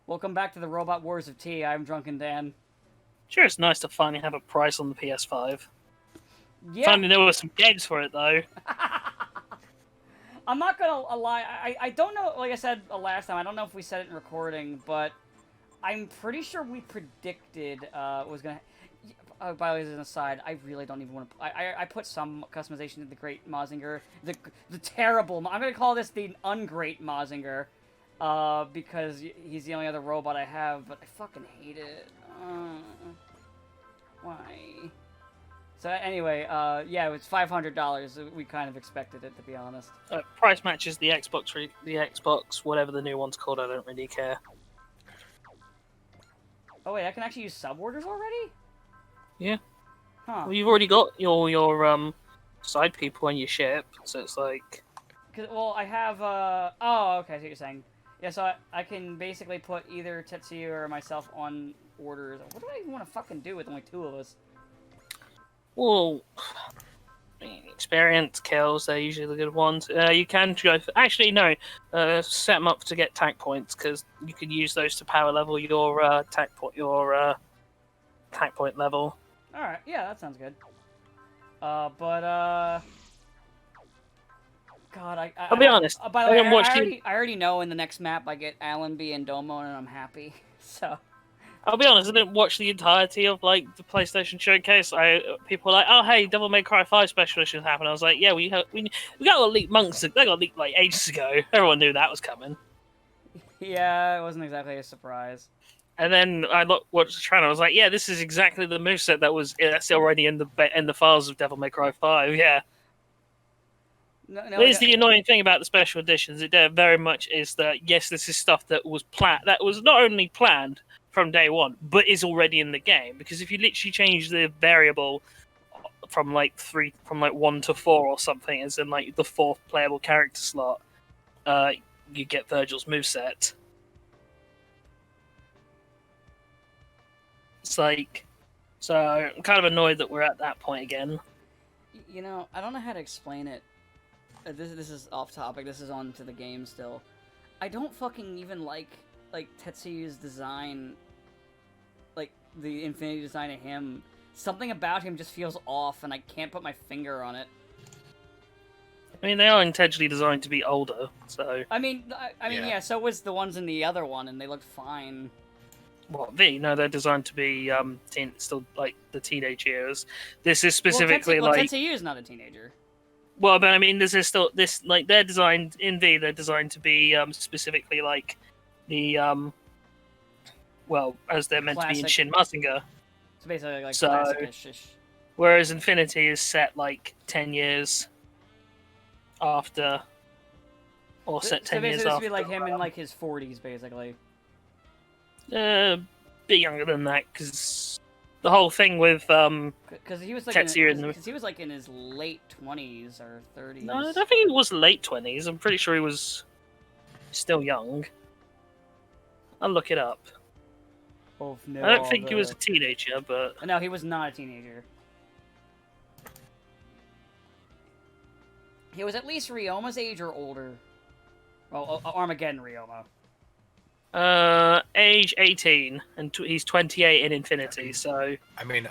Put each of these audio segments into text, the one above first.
Welcome back to the Robot Wars of Tea. I'm Drunken Dan. Sure, it's nice to finally have a price on the PS5. Yeah. Finally, there were some games for it, though. I'm not gonna lie. I don't know. Like I said last time, I don't know if we said it in recording, but I'm pretty sure we predicted was gonna. By the way, as an aside, I really don't even want to. I put some customization in the Great Mazinger, the terrible. I'm gonna call this the ungreat Mazinger, because he's the only other robot I have. But I fucking hate it. Why? So anyway, yeah, it was $500. We kind of expected it, to be honest. Price matches the Xbox, whatever the new one's called. I don't really care. Oh wait, I can actually use sub orders already? Yeah. Huh. Well, you've already got your side people on your ship, so it's like. Well, I have. Oh, okay. I see what you're saying. Yeah, so I can basically put either Tetsuya or myself on orders. What do I even want to fucking do with only two of us? Well, experience kills, they're usually the good ones. You can go for, actually no, set them up to get tank points, because you can use those to power level your tank point level. All right, yeah, that sounds good. God, I'll be honest. By the way, I already know in the next map I get Allenby and Domon, and I'm happy. So. I'll be honest, I didn't watch the entirety of like the PlayStation Showcase. People were like, "Oh, hey, Devil May Cry 5 Special Edition happened." I was like, "Yeah, we got a leaked months. They got leaked like ages ago. Everyone knew that was coming." Yeah, it wasn't exactly a surprise. And then I watched the trailer. I was like, "Yeah, this is exactly the moveset that's already in the files of Devil May Cry 5." Yeah. No, Here's the annoying thing about the special editions. It very much is that yes, this is stuff that was not only planned from day one, but is already in the game. Because if you literally change the variable from like 1 to 4 or something, as in like the 4th playable character slot, you get Virgil's moveset. It's like, so I'm kind of annoyed that we're at that point again. You know, I don't know how to explain it. This is off topic. This is on to the game still. I don't fucking even like Tetsuyu's design. Like the Infinity design of him. Something about him just feels off, and I can't put my finger on it. I mean, they are intentionally designed to be older, so. I mean, yeah. So was the ones in the other one, and they looked fine. Well, they're designed to be still like the teenage years. This is specifically Tetsuya is not a teenager. Well, but I mean, they're designed they're designed to be specifically like the as they're meant to be in Shin Mazinger. So basically like classic-ish. Whereas Infinity is set like 10 years after, or set 10 years after. So basically, this would be like him in like his 40s, basically. A bit younger than that, because the whole thing with because he was like he was like in his late 20s or 30s. No, I don't think he was late 20s. I'm pretty sure he was still young. I'll look it up. I don't think he was a teenager, but no, he was not a teenager. He was at least Ryoma's age or older. Well, Armageddon Ryoma. Age 18, and he's 28 in Infinity, so. I mean,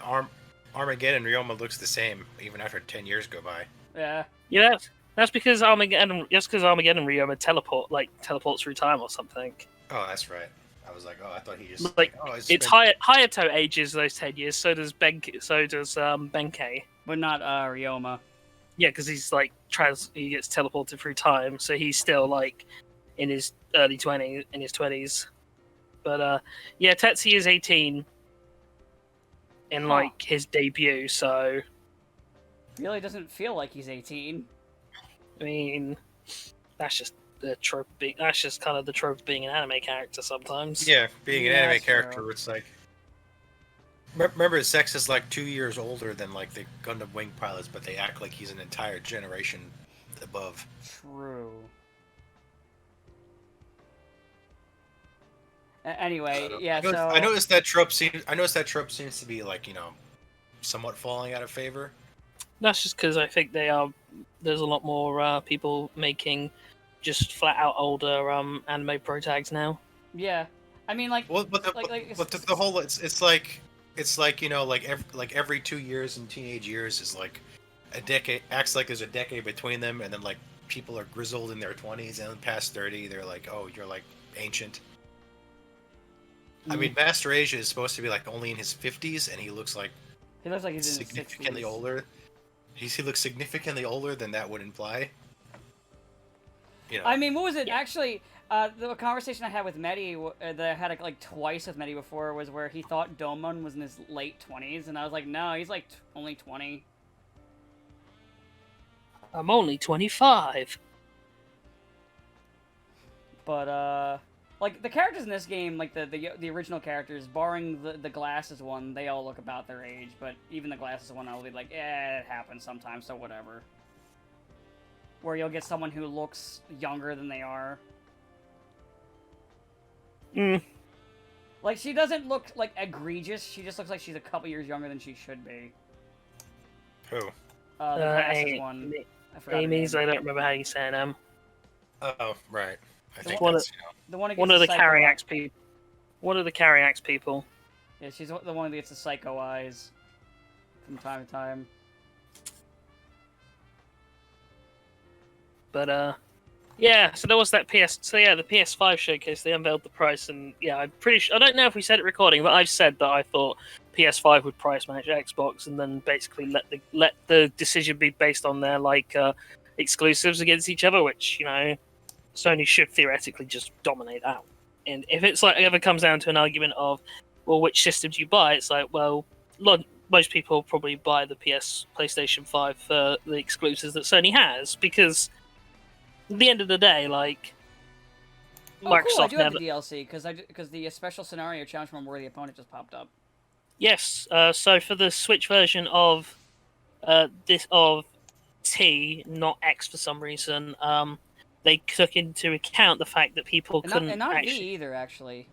Armageddon Ryoma looks the same, even after 10 years go by. Yeah. Yeah, that's because Armageddon Ryoma teleports through time or something. Oh, that's right. I was like, I thought he just it's Hayato ages those 10 years. So does Benkei, but not Ryoma. Yeah, because he's like he gets teleported through time, so he's still like in his early 20s. But yeah, Tetsuya is 18 in like his debut, so really doesn't feel like he's 18. I mean, that's just the trope. That's just kind of the trope of being an anime character sometimes. Yeah, being an anime character, it's like. Remember, Sex is like 2 years older than like the Gundam Wing pilots, but they act like he's an entire generation above. True. Anyway, yeah. I noticed that trope seems to be like somewhat falling out of favor. That's just because I think there's a lot more people making just flat out older anime pro tags now. Yeah. I mean, like, Well, but the whole it's like every 2 years in teenage years is like a decade, acts like there's a decade between them, and then like people are grizzled in their 20s, and then past 30 they're like, oh, you're like ancient. I mean, Master Asia is supposed to be like only in his 50s, and he looks like he looks like he's in his significantly 60s. older. He looks significantly older than that would imply. You know. I mean, what was it actually? The conversation I had with Mehdi, that I had like twice with Mehdi before, was where he thought Domon was in his late 20s, and I was like, no, he's like only 20. I'm only 25. But like the characters in this game, like the original characters, barring the glasses one, they all look about their age. But even the glasses one, I'll be like, it happens sometimes, so whatever. Where you'll get someone who looks younger than they are. Like, she doesn't look, like, egregious. She just looks like she's a couple years younger than she should be. Who? The glasses one. I forgot Amy's, I don't remember how you say them. Oh, right. I think one that's, the one, one of the Carryax people. One of the Carryax people. Yeah, she's the one that gets the psycho eyes from time to time. But, yeah, so there was that the PS5 showcase, they unveiled the price, and yeah, I'm pretty sure, I don't know if we said it recording, but I've said that I thought PS5 would price match Xbox, and then basically let the decision be based on their, like, exclusives against each other, which, you know, Sony should theoretically just dominate out. And if it's like, it ever comes down to an argument of, well, which system do you buy? It's like, well, most people probably buy the PlayStation 5 for the exclusives that Sony has, because at the end of the day, like, Microsoft Microsoft cool, I do have never... the DLC, because the special scenario challenge from Worthy Opponent just popped up. Yes, so for the Switch version of T, not X for some reason, they took into account the fact that people couldn't and not actually... V either, actually.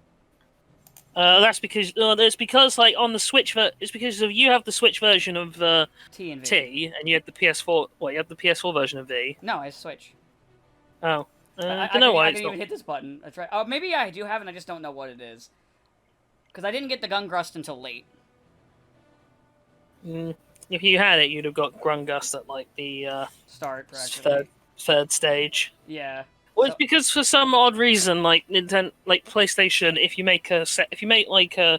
That's because like on the Switch, it's because you have the Switch version of T and V. T, and you had the PS4. Well, you have the PS4 version of V. No, I Switch. Oh, I don't know why I didn't even hit this button. That's right. Oh, maybe I do have it, and I just don't know what it is. Because I didn't get the Gungrust until late. If you had it, you'd have got Grungust at like the Start, practically. third stage. Yeah. Well, it's because for some odd reason, like Nintendo, like PlayStation, if you make like a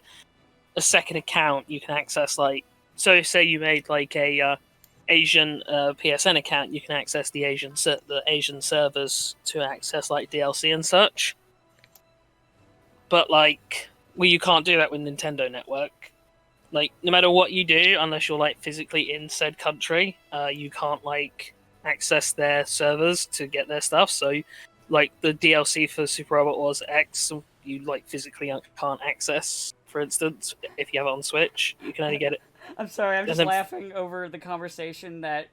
second account, you can access like, so say you made like a Asian PSN account, you can access the Asian servers to access like DLC and such. But like, well, you can't do that with Nintendo Network. Like, no matter what you do, unless you're like physically in said country, you can't like access their servers to get their stuff. So, like the DLC for Super Robot Wars X, you like physically can't access. For instance, if you have it on Switch, you can only get it. I'm sorry, I'm just laughing over the conversation that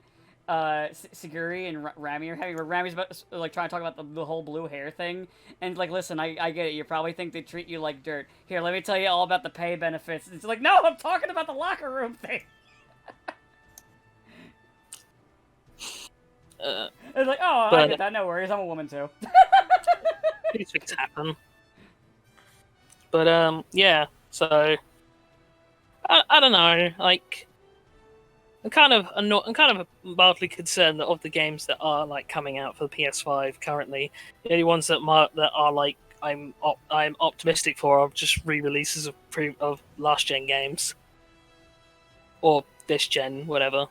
Siguri and Rami are having, where Rami's about, like, trying to talk about the whole blue hair thing, and like, listen, I get it, you probably think they treat you like dirt. Here, let me tell you all about the pay benefits. It's like, no, I'm talking about the locker room thing. It's like, oh, I get that, no worries, I'm a woman too. These things happen. But yeah, so I don't know, like, I'm kind of mildly concerned that of the games that are like coming out for the PS5 currently, the only ones that are like I'm optimistic for are just re-releases of last gen games, or this gen, whatever.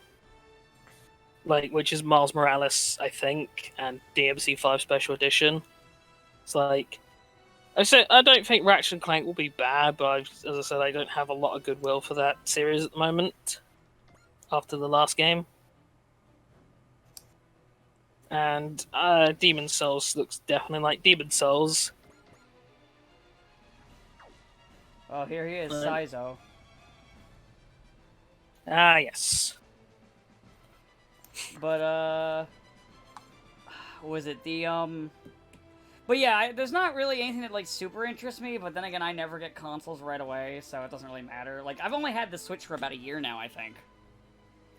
Like, which is Miles Morales, I think, and DMC5 Special Edition. It's like, I don't think Ratchet and Clank will be bad, but as I said, I don't have a lot of goodwill for that series at the moment. After the last game. And Demon's Souls looks definitely like Demon's Souls. Oh, here he is, Saizo. Ah, yes. But, was it the, But yeah, there's not really anything that, like, super interests me, but then again, I never get consoles right away, so it doesn't really matter. Like, I've only had the Switch for about a year now, I think.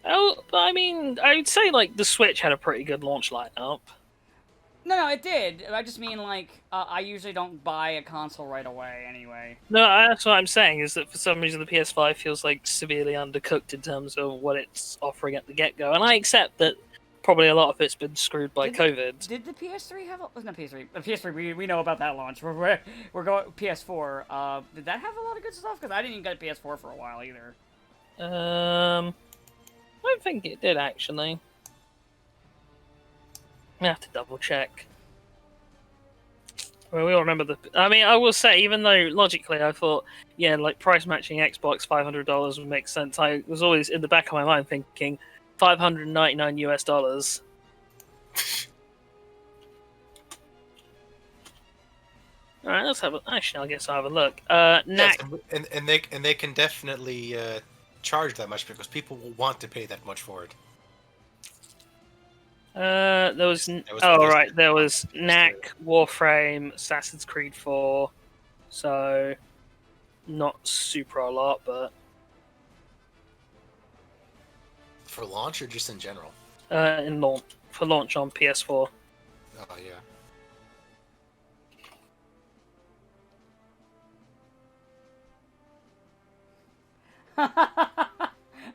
Oh, but I mean, I would say, like, the Switch had a pretty good launch lineup. No, it did. I just mean like I usually don't buy a console right away anyway. No, that's what I'm saying, is that for some reason the PS5 feels like severely undercooked in terms of what it's offering at the get-go. And I accept that probably a lot of it's been screwed by COVID. Did the PS3 have a... No, PS3. The PS3, we know about that launch. We're going... PS4. Did that have a lot of good stuff? Because I didn't even get a PS4 for a while, either. I don't think it did, actually. I have to double-check. Well, we all remember the... I mean, I will say, even though logically I thought, yeah, like price-matching Xbox $500 would make sense, I was always in the back of my mind thinking $599 US. All right, let's have a. Actually, I guess I'll have a look. Yes, Knack. and they can definitely charge that much because people will want to pay that much for it. There was. was Oh, PS3. right. There was Knack, Warframe, Assassin's Creed 4. So, not super a lot, but For launch or just in general? in launch for launch on PS4. Oh yeah.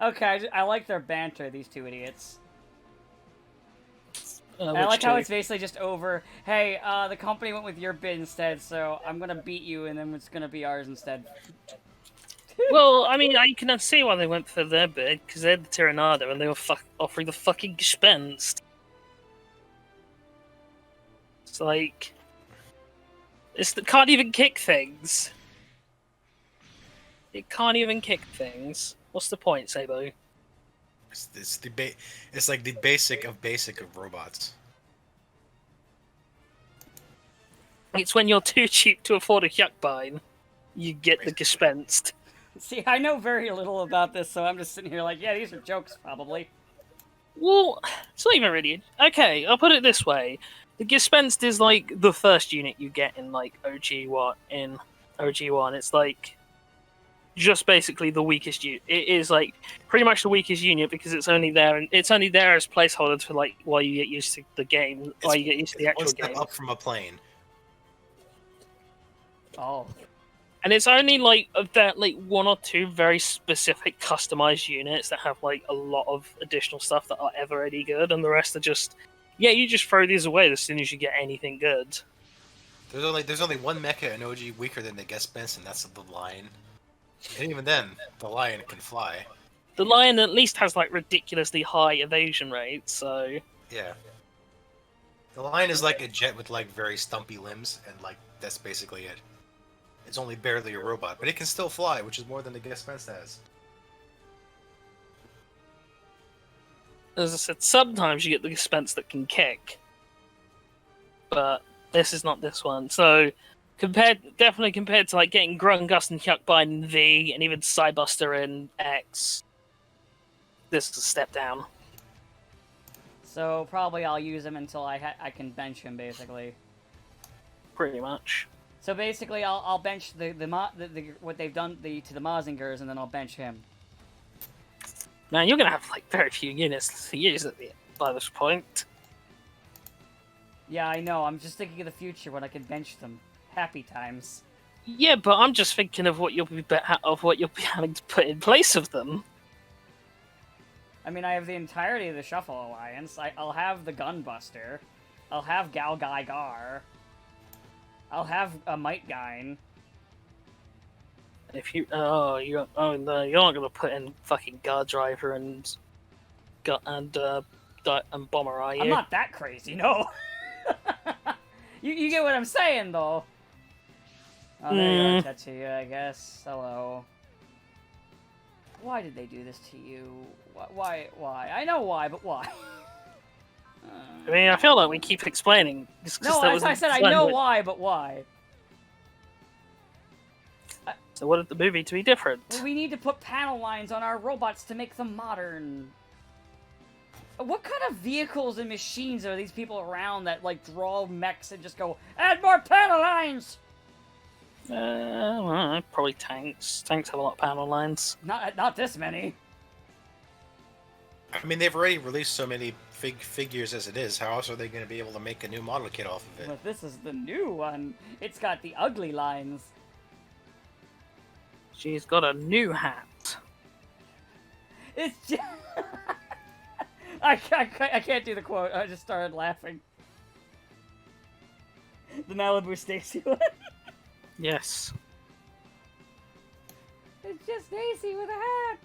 Okay, I like their banter, these two idiots. I Which like how two? it's basically just over, hey, the company went with your bid instead, so I'm gonna beat you, and then it's gonna be ours instead. Well, I mean, I can see why they went for their bid, because they're the Tyrannado, and they were offering the fucking Gespenst. It's like... can't even kick things. It can't even kick things. What's the point, Sabo? It's like the basic of robots. It's when you're too cheap to afford a Yuckbine, you get the Gespenst. See, I know very little about this, so I'm just sitting here like, yeah, these are jokes, probably. Well, it's not even really... Okay, I'll put it this way. The Gespenst is like the first unit you get in like OG1. It's like just basically the weakest unit. It is like pretty much the weakest unit because it's only there and it's only there as placeholder for like while you get used to the game, while you get used to the actual one step game. up from a plane. Oh. And it's only like that, like one or two very specific customized units that have like a lot of additional stuff that are ever any good, and the rest are just you just throw these away as soon as you get anything good. There's only one mecha in OG weaker than the Gespenst, and that's the Lion. And even then, the Lion can fly. The Lion at least has like ridiculously high evasion rates, so Yeah. The Lion is like a jet with like very stumpy limbs, and like that's basically it. It's only barely a robot, but it can still fly, which is more than the Gespenst has. as I said, sometimes you get the Gespenst that can kick, but this is not this one. So definitely compared to like getting Grungus and Hyukbine in V, and even Cybuster in X, this is a step down. So probably I'll use him until I can bench him, basically. Pretty much. So basically, I'll bench the what they've done to the Mazingers, and then I'll bench him. Man, you're gonna have like very few units to use by this point. Yeah, I know. I'm just thinking of the future when I can bench them. Happy times. Yeah, but I'm just thinking of what you'll be having to put in place of them. I mean, I have the entirety of the Shuffle Alliance. I'll have the Gunbuster. I'll have Gal Gar. I'll have a Might Gain. If you no, you're not gonna put in fucking Guard Driver and Bomber, are you? I'm not that crazy, no. you get what I'm saying, though. Oh, there you are, Tetsuya, I guess. Hello. Why did they do this to you? Why? I know why, but why? I mean, I feel like we keep explaining. No, as I said, I know why, but why? So what did the movie to be different? Well, we need to put panel lines on our robots to make them modern. What kind of vehicles and machines are these people around that, like, draw mechs and just go, add more panel lines? Well, probably tanks. Tanks have a lot of panel lines. Not this many. I mean, they've already released so many figures as it is. How else are they going to be able to make a new model kit off of it? But this is the new one. It's got the ugly lines. She's got a new hat. It's just... I can't do the quote. I just started laughing. The Malibu Stacy one. Yes. It's just Stacy with a hat.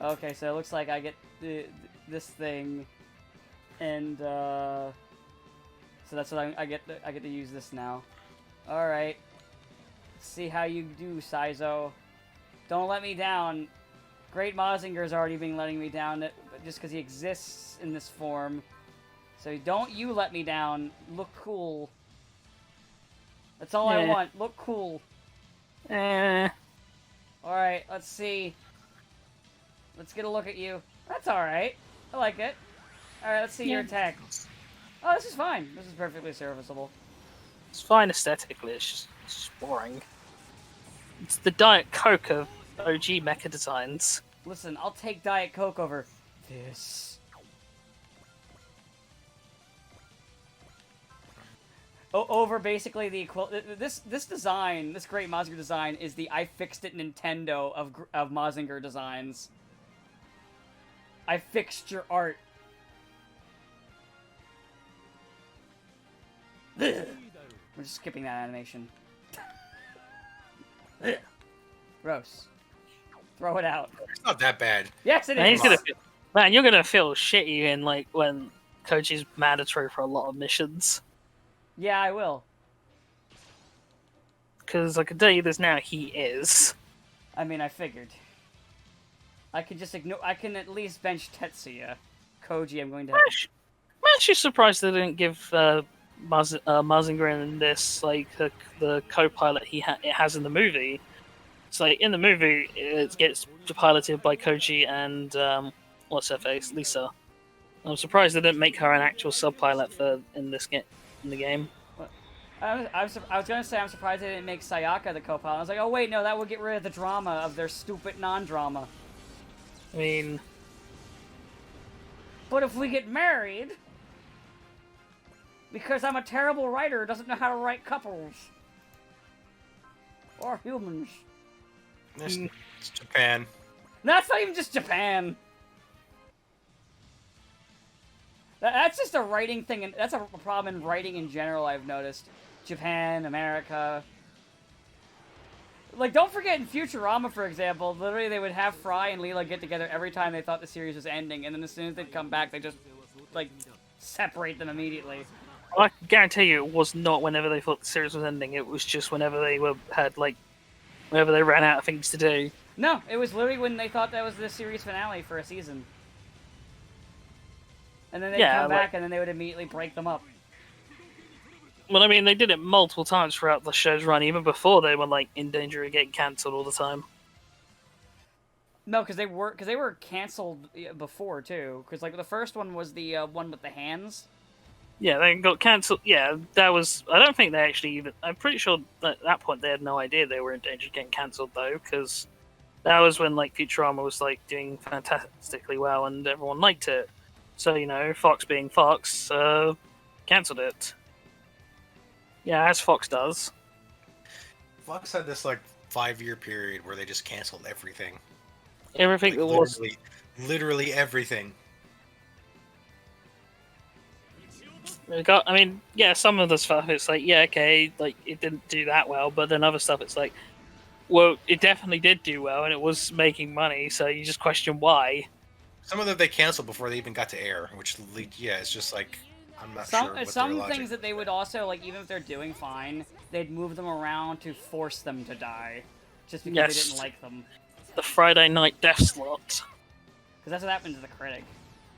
Okay, so it looks like I get this thing, and so that's what I get to use this now. All right. Let's see how you do, Saizo. Don't let me down. Great Mazinger's already been letting me down just because he exists in this form. So don't you let me down. Look cool. That's all I want. Look cool. Alright, let's see. Let's get a look at you. That's alright. I like it. Alright, let's see your attack. Oh, this is fine. This is perfectly serviceable. It's fine aesthetically, it's just boring. It's the Diet Coke of OG mecha designs. Listen, I'll take Diet Coke over this. Over basically the this design, this great Mazinger design is the I fixed it Nintendo of Mazinger designs. I fixed your art. We're just skipping that animation. Gross. Throw it out. It's not that bad. Yes, it is. Man, you're gonna feel shitty in like when Koji's mandatory for a lot of missions. Yeah, I will. Because I can tell you this now, he is. I mean, I figured. I can just ignore. I can at least bench Tetsuya. Koji, I'm going to. I'm actually surprised they didn't give Mazinger in this like the co-pilot it has in the movie. It's like in the movie it gets piloted by Koji and what's her face, Lisa. I'm surprised they didn't make her an actual sub-pilot in the game. I was gonna say I'm surprised they didn't make Sayaka the co-pilot. I was like, oh wait, no, that would get rid of the drama of their stupid non-drama. I mean, but if we get married, because I'm a terrible writer who doesn't know how to write couples or humans. It's Japan. That's not even just Japan. That's just a writing thing, and that's a problem in writing in general, I've noticed. Japan, America. Like, don't forget in Futurama, for example, literally they would have Fry and Leela get together every time they thought the series was ending, and then as soon as they'd come back, they just, like, separate them immediately. I can guarantee you it was not whenever they thought the series was ending, it was just whenever they whenever they ran out of things to do. No, it was literally when they thought that was the series finale for a season. And then they'd come back, and then they would immediately break them up. Well, I mean, they did it multiple times throughout the show's run, even before they were, like, in danger of getting cancelled all the time. No, because they were canceled before, too. Because, like, the first one was the one with the hands. Yeah, they got cancelled. Yeah, that was... I don't think they actually even... I'm pretty sure at that point they had no idea they were in danger of getting cancelled, though, because that was when, like, Futurama was, like, doing fantastically well and everyone liked it. So, you know, Fox being Fox, cancelled it. Yeah, as Fox does. Fox had this, like, 5-year period where they just canceled everything. Everything like, that was... Literally everything. I mean, yeah, some of the stuff, it's like, yeah, okay, like, it didn't do that well, but then other stuff, it's like, well, it definitely did do well, and it was making money, so you just question why. Some of them they canceled before they even got to air, which, yeah, it's just like, I'm not sure what some their things that they would also, like, even if they're doing fine, they'd move them around to force them to die, just because they didn't like them. The Friday night death slot. Because that's what happened to the critic.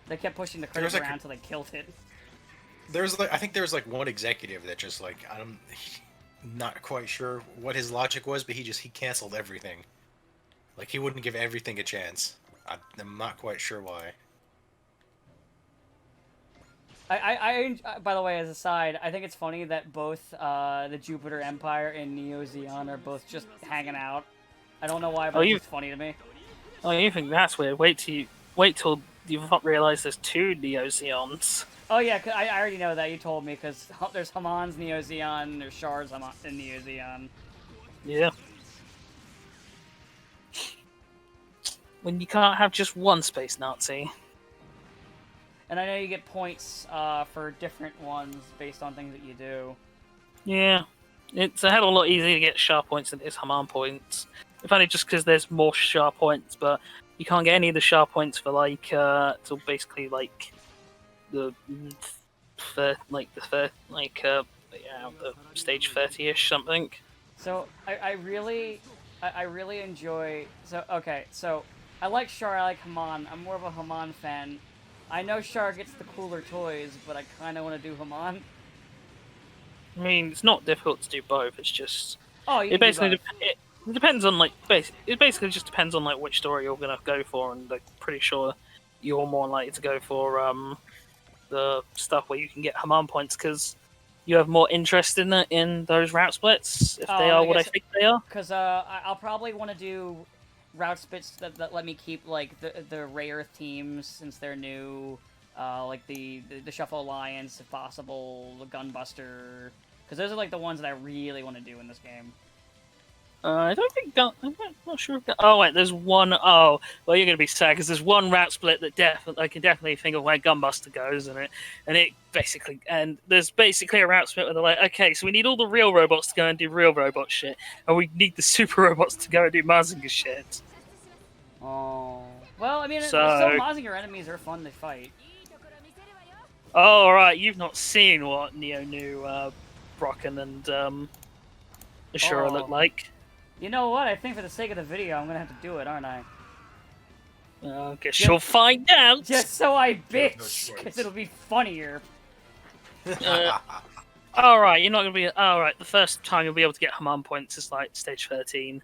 They kept pushing the critic around until they killed it. There's like, I think there was like one executive that just like, I'm not quite sure what his logic was, but he canceled everything. Like, he wouldn't give everything a chance. I'm not quite sure why. By the way, as a side, I think it's funny that both the Jupiter Empire and Neo Zeon are both just hanging out. I don't know why, but it's funny to me. Oh, you think that's weird? Wait till you realise there's 2 Neo Zeons. Oh yeah, 'cause I already know that. You told me, because there's Hamon's Neo Zeon, there's Char's Neo Zeon. Yeah. When you can't have just one Space Nazi. And I know you get points for different ones based on things that you do. Yeah. It's a hell of a lot easier to get Char points than it is Haman points. If only just because there's more Char points, but you can't get any of the Char points for till basically the the stage 30ish something. So I really enjoy. So okay, so I like Char, I like Haman. I'm more of a Haman fan. I know Char gets the cooler toys, but I kind of want to do Haman. I mean, it's not difficult to do both. It's just You it can basically do both. it depends on it basically just depends on which story you're gonna go for, and I'm pretty sure you're more likely to go for the stuff where you can get Haman points because you have more interest in those route splits if they are what I think they are. Because I'll probably want to do route splits that let me keep like the rare teams since they're new, like the Shuffle Alliance if possible, the Gunbuster, because those are like the ones that I really want to do in this game. I don't think I'm not sure. Oh wait, there's one. Oh, well, you're gonna be sad because there's one route split that I can definitely think of where Gunbuster goes in it, and there's basically a route split where they're like, okay, so we need all the real robots to go and do real robot shit, and we need the super robots to go and do Mazinger shit. Oh, well, I mean, So still Mazinger enemies are fun to fight. Oh, right, you've not seen what Neo knew Brocken and Ashura look like. You know what? I think for the sake of the video, I'm gonna have to do it, aren't I? I guess you'll find out. Just so I bitch, because it'll be funnier. Alright, you're not gonna be. Alright, the first time you'll be able to get Haman points is like stage 13.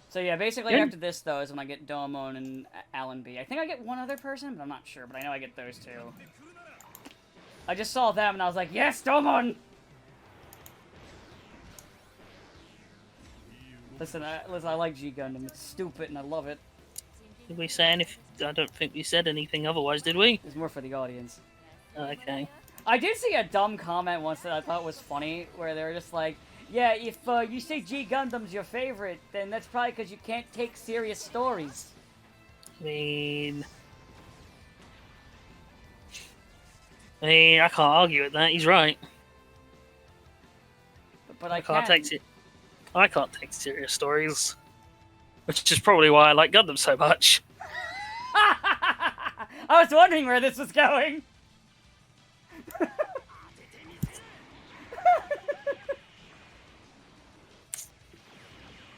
So yeah, basically after this though is when I get Domon and Alan B. I think I get one other person, but I'm not sure. But I know I get those two. I just saw them and I was like, yes, Domon! Listen, I like G Gundam. It's stupid and I love it. Did we say anything? I don't think we said anything otherwise, did we? It's more for the audience. Okay. I did see a dumb comment once that I thought was funny, where they were just like, yeah, if you say G Gundam's your favorite, then that's probably because you can't take serious stories. I mean, I can't argue with that. He's right. But I can't take it. I can't take serious stories, which is probably why I like Gundam so much. I was wondering where this was going.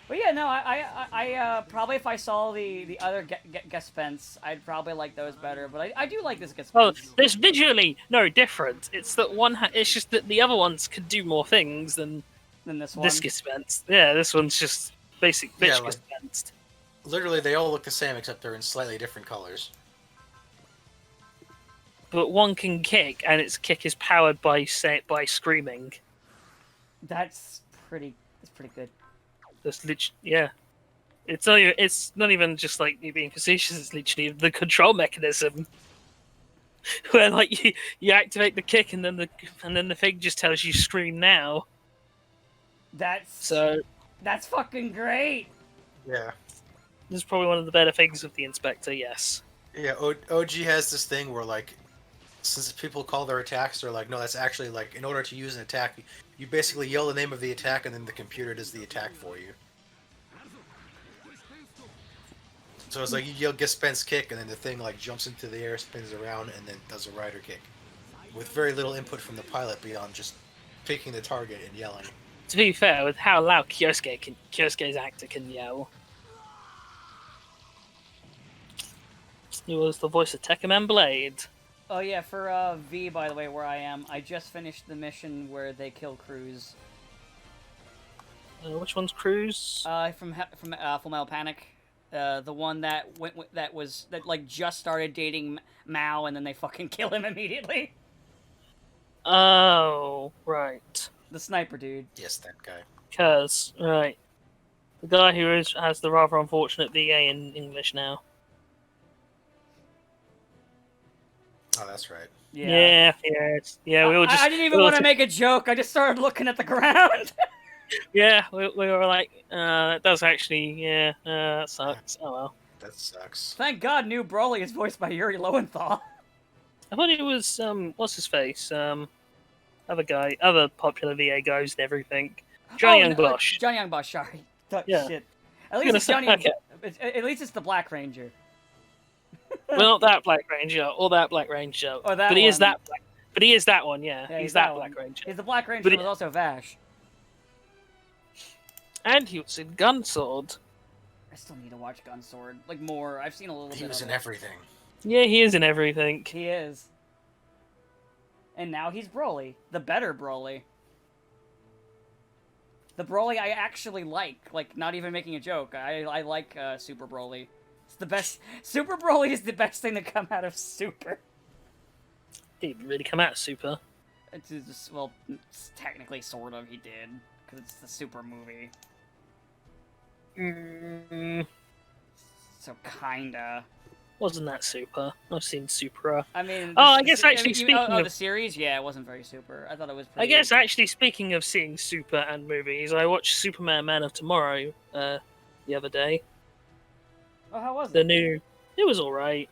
But yeah, no, I probably if I saw the other guest spents, I'd probably like those better. But I do like this guest spents. Oh, there's visually no difference. It's that it's just that the other ones could do more things than this one. This dispensed. Yeah, this one's just basic bitch dispensed. Literally, they all look the same except they're in slightly different colors. But one can kick, and its kick is powered by screaming. That's pretty good. That's literally, yeah. It's not even just like you being facetious. It's literally the control mechanism, where like you activate the kick, and then the thing just tells you scream now. That's fucking great. Yeah. This is probably one of the better things of the Inspector. Yes. Yeah. OG has this thing where like, since people call their attacks, they're like, no, that's actually like, in order to use an attack, you basically yell the name of the attack, and then the computer does the attack for you. So it's like you yell Gespen's kick, and then the thing like jumps into the air, spins around, and then does a rider kick, with very little input from the pilot beyond just picking the target and yelling. To be fair, with how loud Kyosuke's actor can yell, he was the voice of Tekkaman Blade. Oh yeah, for V, by the way, where I am, I just finished the mission where they kill Cruz. Which one's Cruz? From Full Metal Panic, the one that just started dating Mao, and then they fucking kill him immediately. Oh, right. The sniper dude. Yes, that guy. Right. The guy who has the rather unfortunate VA in English now. Oh, that's right. Yeah. We all just. I didn't even want to make a joke. I just started looking at the ground. Yeah, we were like, that does actually, that sucks. Oh well. That sucks. Thank God, new Broly is voiced by Yuri Lowenthal. I thought it was what's his face? Other popular VA guys and everything. Johnny Young Bosch. Johnny Young Bosch. Sorry. Yeah. Shit. At least it's Johnny. Okay. At least it's the Black Ranger. Well, not that Black Ranger, or that Black Ranger. Or that but he one. is that Black. But he is that one, yeah. Yeah, he's that one. Black Ranger. He's the Black Ranger, But but was also Vash. And he was in Gunsword. I still need to watch Gunsword. Like, more. I've seen a little bit. He was in everything. Yeah, he is in everything. He is. And now he's Broly. The better Broly. The Broly I actually like. Like, not even making a joke. I like Super Broly. It's the best. Super Broly is the best thing to come out of Super. He didn't really come out of Super. It's just, well, it's technically, sort of, he did. Because it's the Super movie. So, kinda. Wasn't that Super? I've seen Supra. I mean... I guess actually speaking of... the series, yeah, it wasn't very super. I thought it was pretty... I guess actually speaking of seeing Super and movies, I watched Superman Man of Tomorrow the other day. Oh, how was it? The new... It was alright.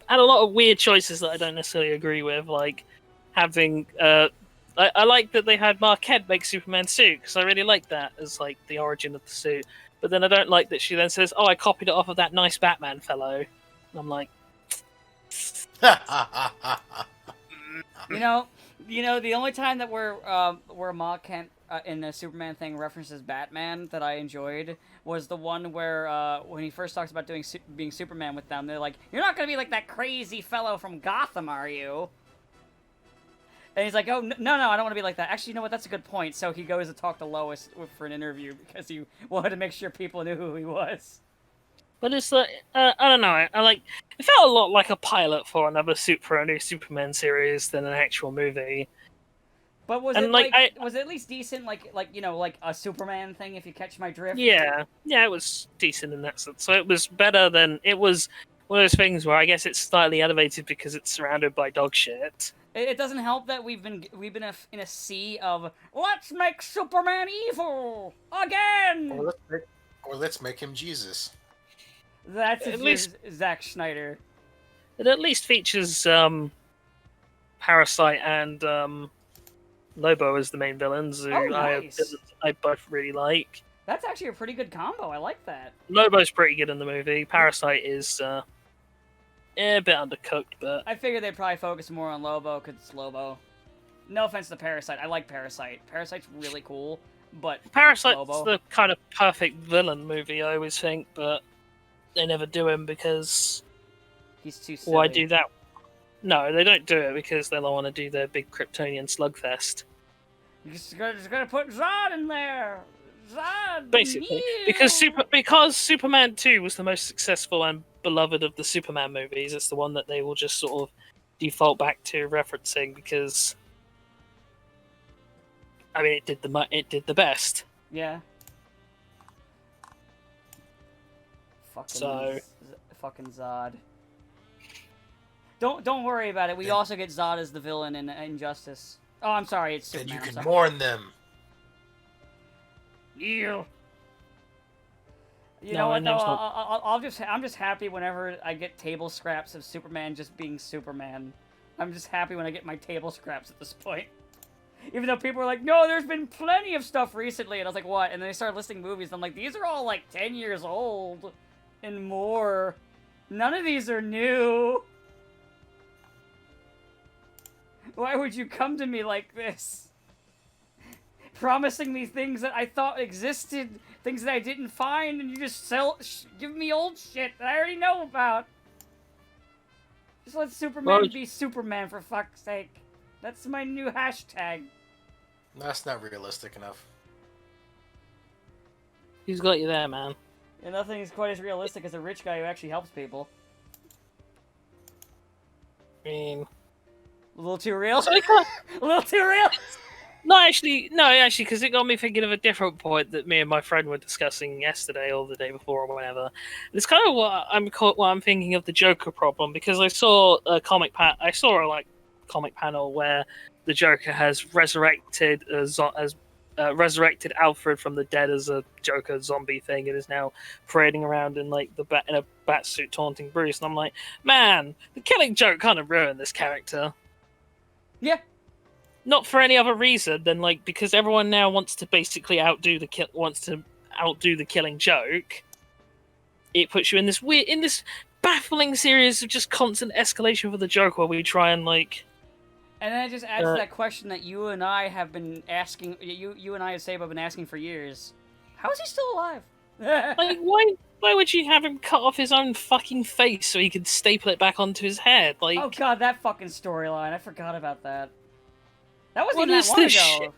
Had a lot of weird choices that I don't necessarily agree with, like having... I like that they had Marquette make Superman's suit, because I really like that as like the origin of the suit. But then I don't like that she then says, "Oh, I copied it off of that nice Batman fellow." And I'm like, you know, the only time that where Ma Kent in the Superman thing references Batman that I enjoyed was the one where when he first talks about being Superman with them, they're like, "You're not gonna be like that crazy fellow from Gotham, are you?" And he's like, "Oh, no, I don't want to be like that." Actually, you know what? That's a good point. So he goes to talk to Lois for an interview because he wanted to make sure people knew who he was. but it's like, I don't know. I like, it felt a lot like a pilot for a new Superman series than an actual movie. But was it like was it at least decent, like like a Superman thing? If you catch my drift. Yeah, it was decent in that sense. So it was better than it was. One of those things where I guess it's slightly elevated because it's surrounded by dog shit. It doesn't help that we've been in a sea of let's make Superman evil again. Or let's make him Jesus. That's at least Zack Snyder. It at least features Parasite and Lobo as the main villains, who nice. I both really like. That's actually a pretty good combo. I like that. Lobo's pretty good in the movie. Parasite is a bit undercooked, but I figured they'd probably focus more on Lobo because it's Lobo. No offense to Parasite. I like Parasite. Parasite's really cool, but Parasite's Lobo. the kind of perfect villain movie, I always think, but they never do him because he's too silly. Why do that? No, they don't do it because they don't want to do their big Kryptonian slugfest. You're just gonna put Zod in there. Zod, basically, because Superman 2 was the most successful and beloved of the Superman movies. It's the one that they will just sort of default back to referencing because, I mean, it did the best. Yeah. Fucking Zod. Don't worry about it. We also get Zod as the villain in Injustice. Oh, I'm sorry, it's Superman. Then you can mourn them. You know what though? I'm just happy whenever I get table scraps of Superman just being Superman. I'm just happy when I get my table scraps at this point. Even though people are like, no, there's been plenty of stuff recently, and I was like, what? And then they started listing movies. And I'm like, these are all like 10 years old and more. None of these are new. Why would you come to me like this? Promising me things that I thought existed, things that I didn't find, and you just give me old shit that I already know about. Just let Superman be Superman, for fuck's sake. That's my new hashtag. That's not realistic enough. Who's got you there, man? And nothing is quite as realistic as a rich guy who actually helps people. I mean... A little too real? So a little too real? No, actually, because it got me thinking of a different point that me and my friend were discussing yesterday or the day before or whatever. It's kind of what I'm thinking of the Joker problem, because I saw a comic panel where the Joker has resurrected resurrected Alfred from the dead as a Joker zombie thing, and is now parading around in like in a bat suit taunting Bruce. And I'm like, man, the Killing Joke kind of ruined this character. Yeah. Not for any other reason than like because everyone now wants to basically outdo the Killing Joke. It puts you in this baffling series of just constant escalation for the Joke, where we try and like. And then it just adds to that question that you and I have been asking. You and I at Sable have been asking for years. How is he still alive? Like why would you have him cut off his own fucking face so he could staple it back onto his head? Like, oh god, that fucking storyline! I forgot about that. That wasn't what even is that long this ago. shit?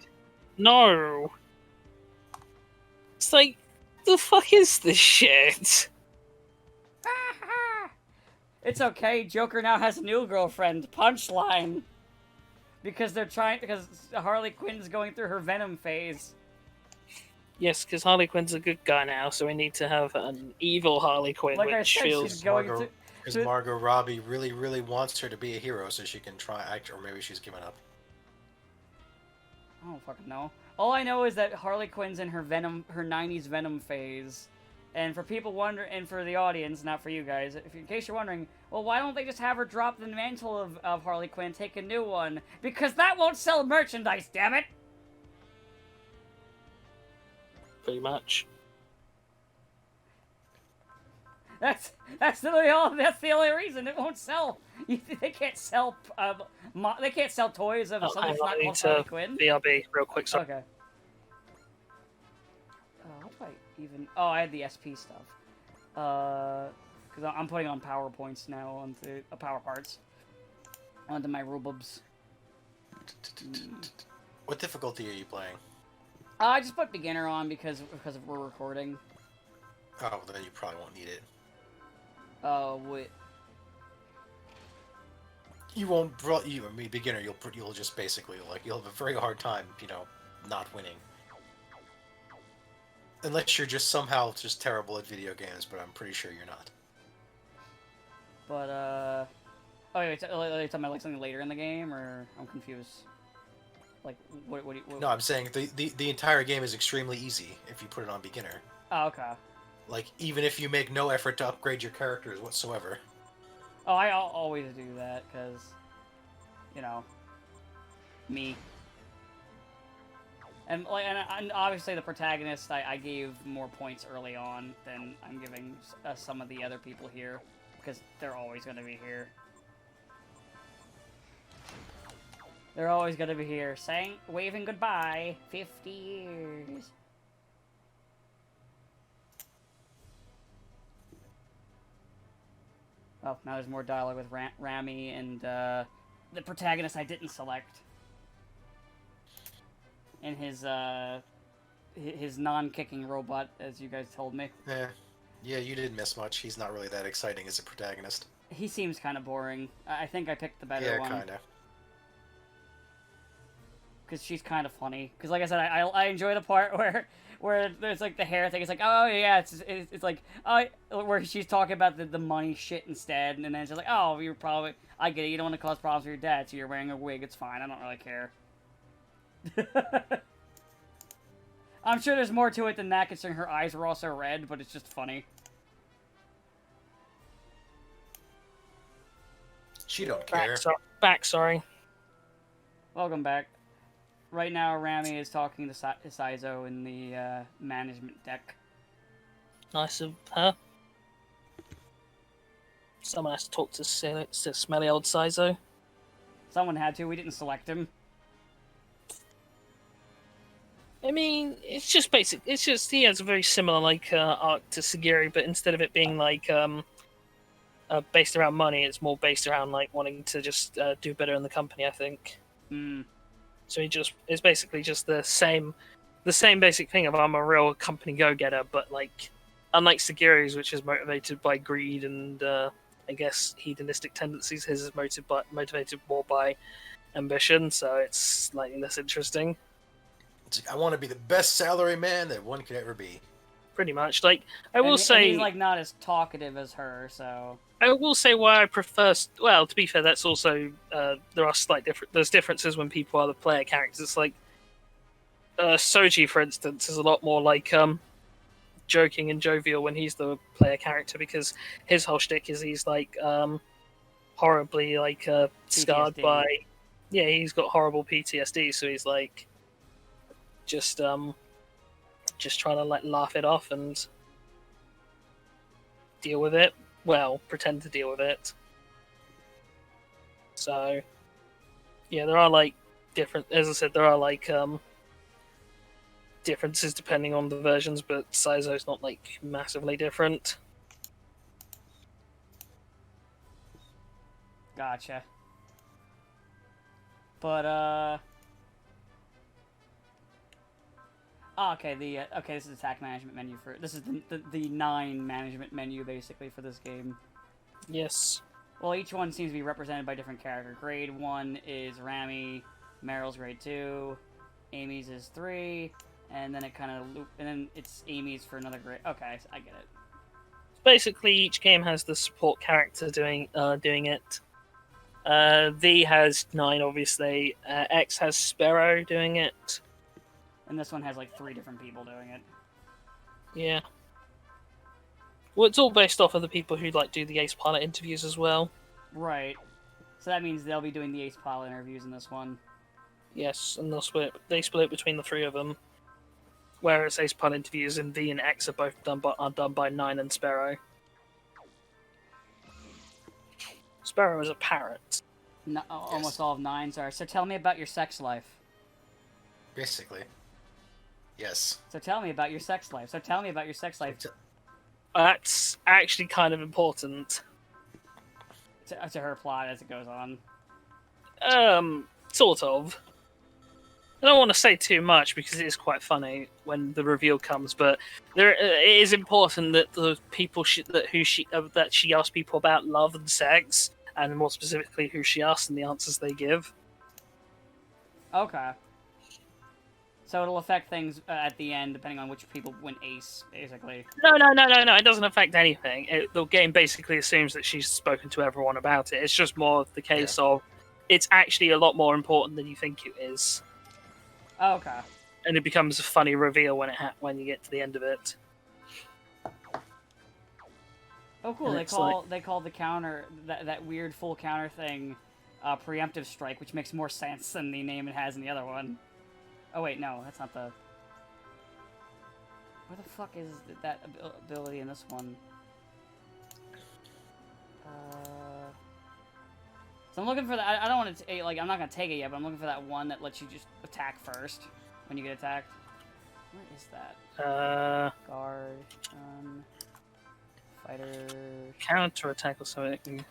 No. It's like, the fuck is this shit? It's okay. Joker now has a new girlfriend. Punchline. Because Harley Quinn's going through her Venom phase. Yes, because Harley Quinn's a good guy now, so we need to have an evil Harley Quinn, Like I which said, feels. she's going to. Because Margot Robbie really, really wants her to be a hero, so she can try act, or maybe she's given up. I don't fucking know. All I know is that Harley Quinn's in her 90s Venom phase. And for people wondering, and for the audience, not for you guys, in case you're wondering, well, why don't they just have her drop the mantle of Harley Quinn, take a new one? Because that won't sell merchandise, damn it! Pretty much. That's the only reason it won't sell. They can't sell toys of something that's not called Harley Quinn. BRB real quick. Sorry. Okay. What do I even? Oh, I had the SP stuff. Because I'm putting on PowerPoints now onto power parts onto my rulebubs. What difficulty are you playing? I just put beginner on because we're recording. Oh, then you probably won't need it. Wait. You won't. Beginner. You'll just basically you'll have a very hard time, not winning. Unless you're just somehow just terrible at video games, but I'm pretty sure you're not. But oh wait, are you talking about like something later in the game, or I'm confused? Like what? No, I'm saying the entire game is extremely easy if you put it on beginner. Oh, okay. Like, even if you make no effort to upgrade your characters whatsoever. Oh, I always do that, because, me. And obviously the protagonist, I gave more points early on than I'm giving some of the other people here, because they're always going to be here. They're always going to be here, waving goodbye, 50 years. Oh, now there's more dialogue with Rami and the protagonist I didn't select. And his non-kicking robot, as you guys told me. Yeah, you didn't miss much. He's not really that exciting as a protagonist. He seems kind of boring. I think I picked the better one. Yeah, kind of. Because she's kind of funny. Because like I said, I enjoy the part where there's like the hair thing. It's like, oh yeah, it's like, where she's talking about the money shit instead, and then it's just like, oh, you're probably, I get it, you don't want to cause problems with your dad, so you're wearing a wig. It's fine. I don't really care. I'm sure there's more to it than that, considering her eyes were also red, but it's just funny. She don't care. Sorry. Welcome back. Right now, Rami is talking to Saizo in the management deck. Nice of her. Someone has to talk to smelly old Saizo. Someone had to. We didn't select him. I mean, it's just basic. It's just he has a very similar arc to Sagiri, but instead of it being based around money, it's more based around wanting to just do better in the company, I think. Hmm. So it's basically just the same basic thing of I'm a real company go-getter, but unlike Sagiri's, which is motivated by greed and I guess hedonistic tendencies, his is motivated more by ambition. So it's slightly less interesting. It's like, I want to be the best salary man that one could ever be. Pretty much. Like, I will say, and he's like not as talkative as her, so. I will say why I prefer. Well, to be fair, that's also there are There's differences when people are the player characters. It's like Soji, for instance, is a lot more like joking and jovial when he's the player character because his whole shtick is he's like horribly like scarred PTSD. by. Yeah, he's got horrible PTSD, so he's like just trying to like laugh it off and deal with it. Well, pretend to deal with it. So, yeah, there are like different. As I said, there are like differences depending on the versions, but Saizo's not like massively different. Gotcha. But oh, okay, this is attack management menu for this is the 9 management menu basically for this game. Yes. Well, each one seems to be represented by different character. Grade 1 is Rami, Meryl's grade 2, Amy's is 3, and then it kind of and then it's Amy's for another grade. Okay, I get it. Basically, each game has the support character doing it. V has 9, obviously. X has Sparrow doing it. And this one has like 3 different people doing it. Yeah. Well, it's all based off of the people who like do the Ace Pilot interviews as well. Right. So that means they'll be doing the Ace Pilot interviews in this one. Yes, and they split between the 3 of them. Whereas Ace Pilot interviews and V and X are both done by 9 and Sparrow. Sparrow is a parrot. No, almost all of 9s are. So tell me about your sex life. Basically. Yes. So tell me about your sex life. That's actually kind of important. To her plot as it goes on. Sort of. I don't want to say too much because it is quite funny when the reveal comes, but it is important that the people that she asks people about love and sex, and more specifically who she asks and the answers they give. Okay. So it'll affect things at the end depending on which people win Ace, basically. No. It doesn't affect anything. The game basically assumes that she's spoken to everyone about it. It's just more the case of it's actually a lot more important than you think it is. Okay. And it becomes a funny reveal when you get to the end of it. Oh, cool. They call the counter that weird full counter thing preemptive strike, which makes more sense than the name it has in the other one. Oh wait, no, that's not the. Where the fuck is that ability in this one? So I'm looking for that. I don't want to I'm not gonna take it yet, but I'm looking for that one that lets you just attack first when you get attacked. Where is that? Guard, fighter. Counter attack or something.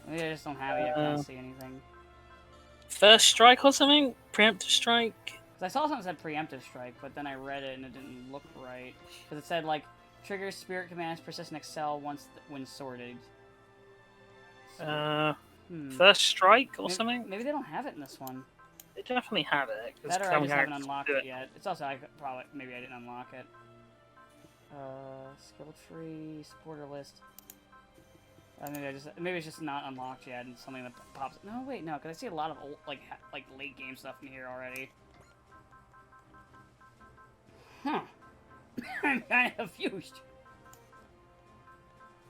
Maybe I just don't have it yet. I don't see anything. First strike or something? Preemptive strike? Cause I saw something that said preemptive strike, but then I read it and it didn't look right. Because it said like triggers spirit commands persist and excel when sorted. First strike or something? Maybe they don't have it in this one. They definitely have it. That or I just haven't unlocked it yet. It's also maybe I didn't unlock it. Skill tree, supporter list. Maybe it's just not unlocked yet, and something that pops. No, wait, no, because I see a lot of old, like late game stuff in here already. Huh. I'm kind of confused.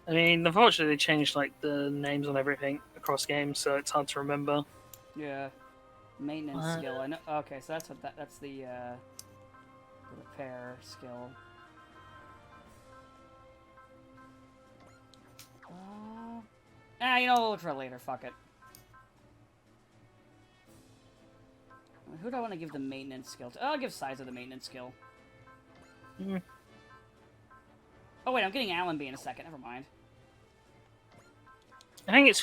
I mean, unfortunately, they changed like the names on everything across games, so it's hard to remember. Yeah. Maintenance skill. I know. Okay, so that's the repair skill. You know, we'll look for it later. Fuck it. Who do I want to give the maintenance skill to? Oh, I'll give Saizo the maintenance skill. Oh wait, I'm getting Allenby in a second. Never mind. I think it's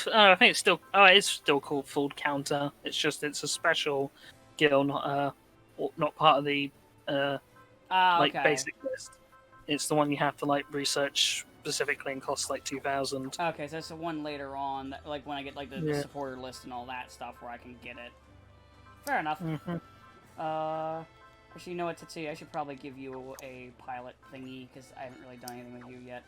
still. Oh, it's still called full counter. It's just it's a special skill, not part of the okay. basic list. It's the one you have to like research specifically and costs like 2,000. Okay, so it's the one later on, that, like when I get like the supporter list and all that stuff, where I can get it. Fair enough. Actually, you know what, Tetsuya? I should probably give you a pilot thingy, because I haven't really done anything with you yet.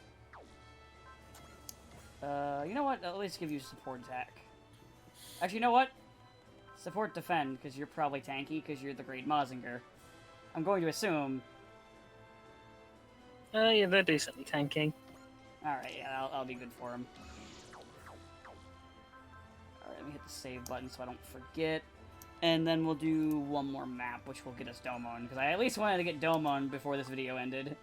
You know what? I'll at least give you support attack. Actually, you know what? Support defend, because you're probably tanky, because you're the Great Mazinger. I'm going to assume... Yeah, they're decently tanking. Alright, yeah, I'll be good for him. Alright, let me hit the save button so I don't forget. And then we'll do one more map, which will get us Domon, because I at least wanted to get Domon before this video ended.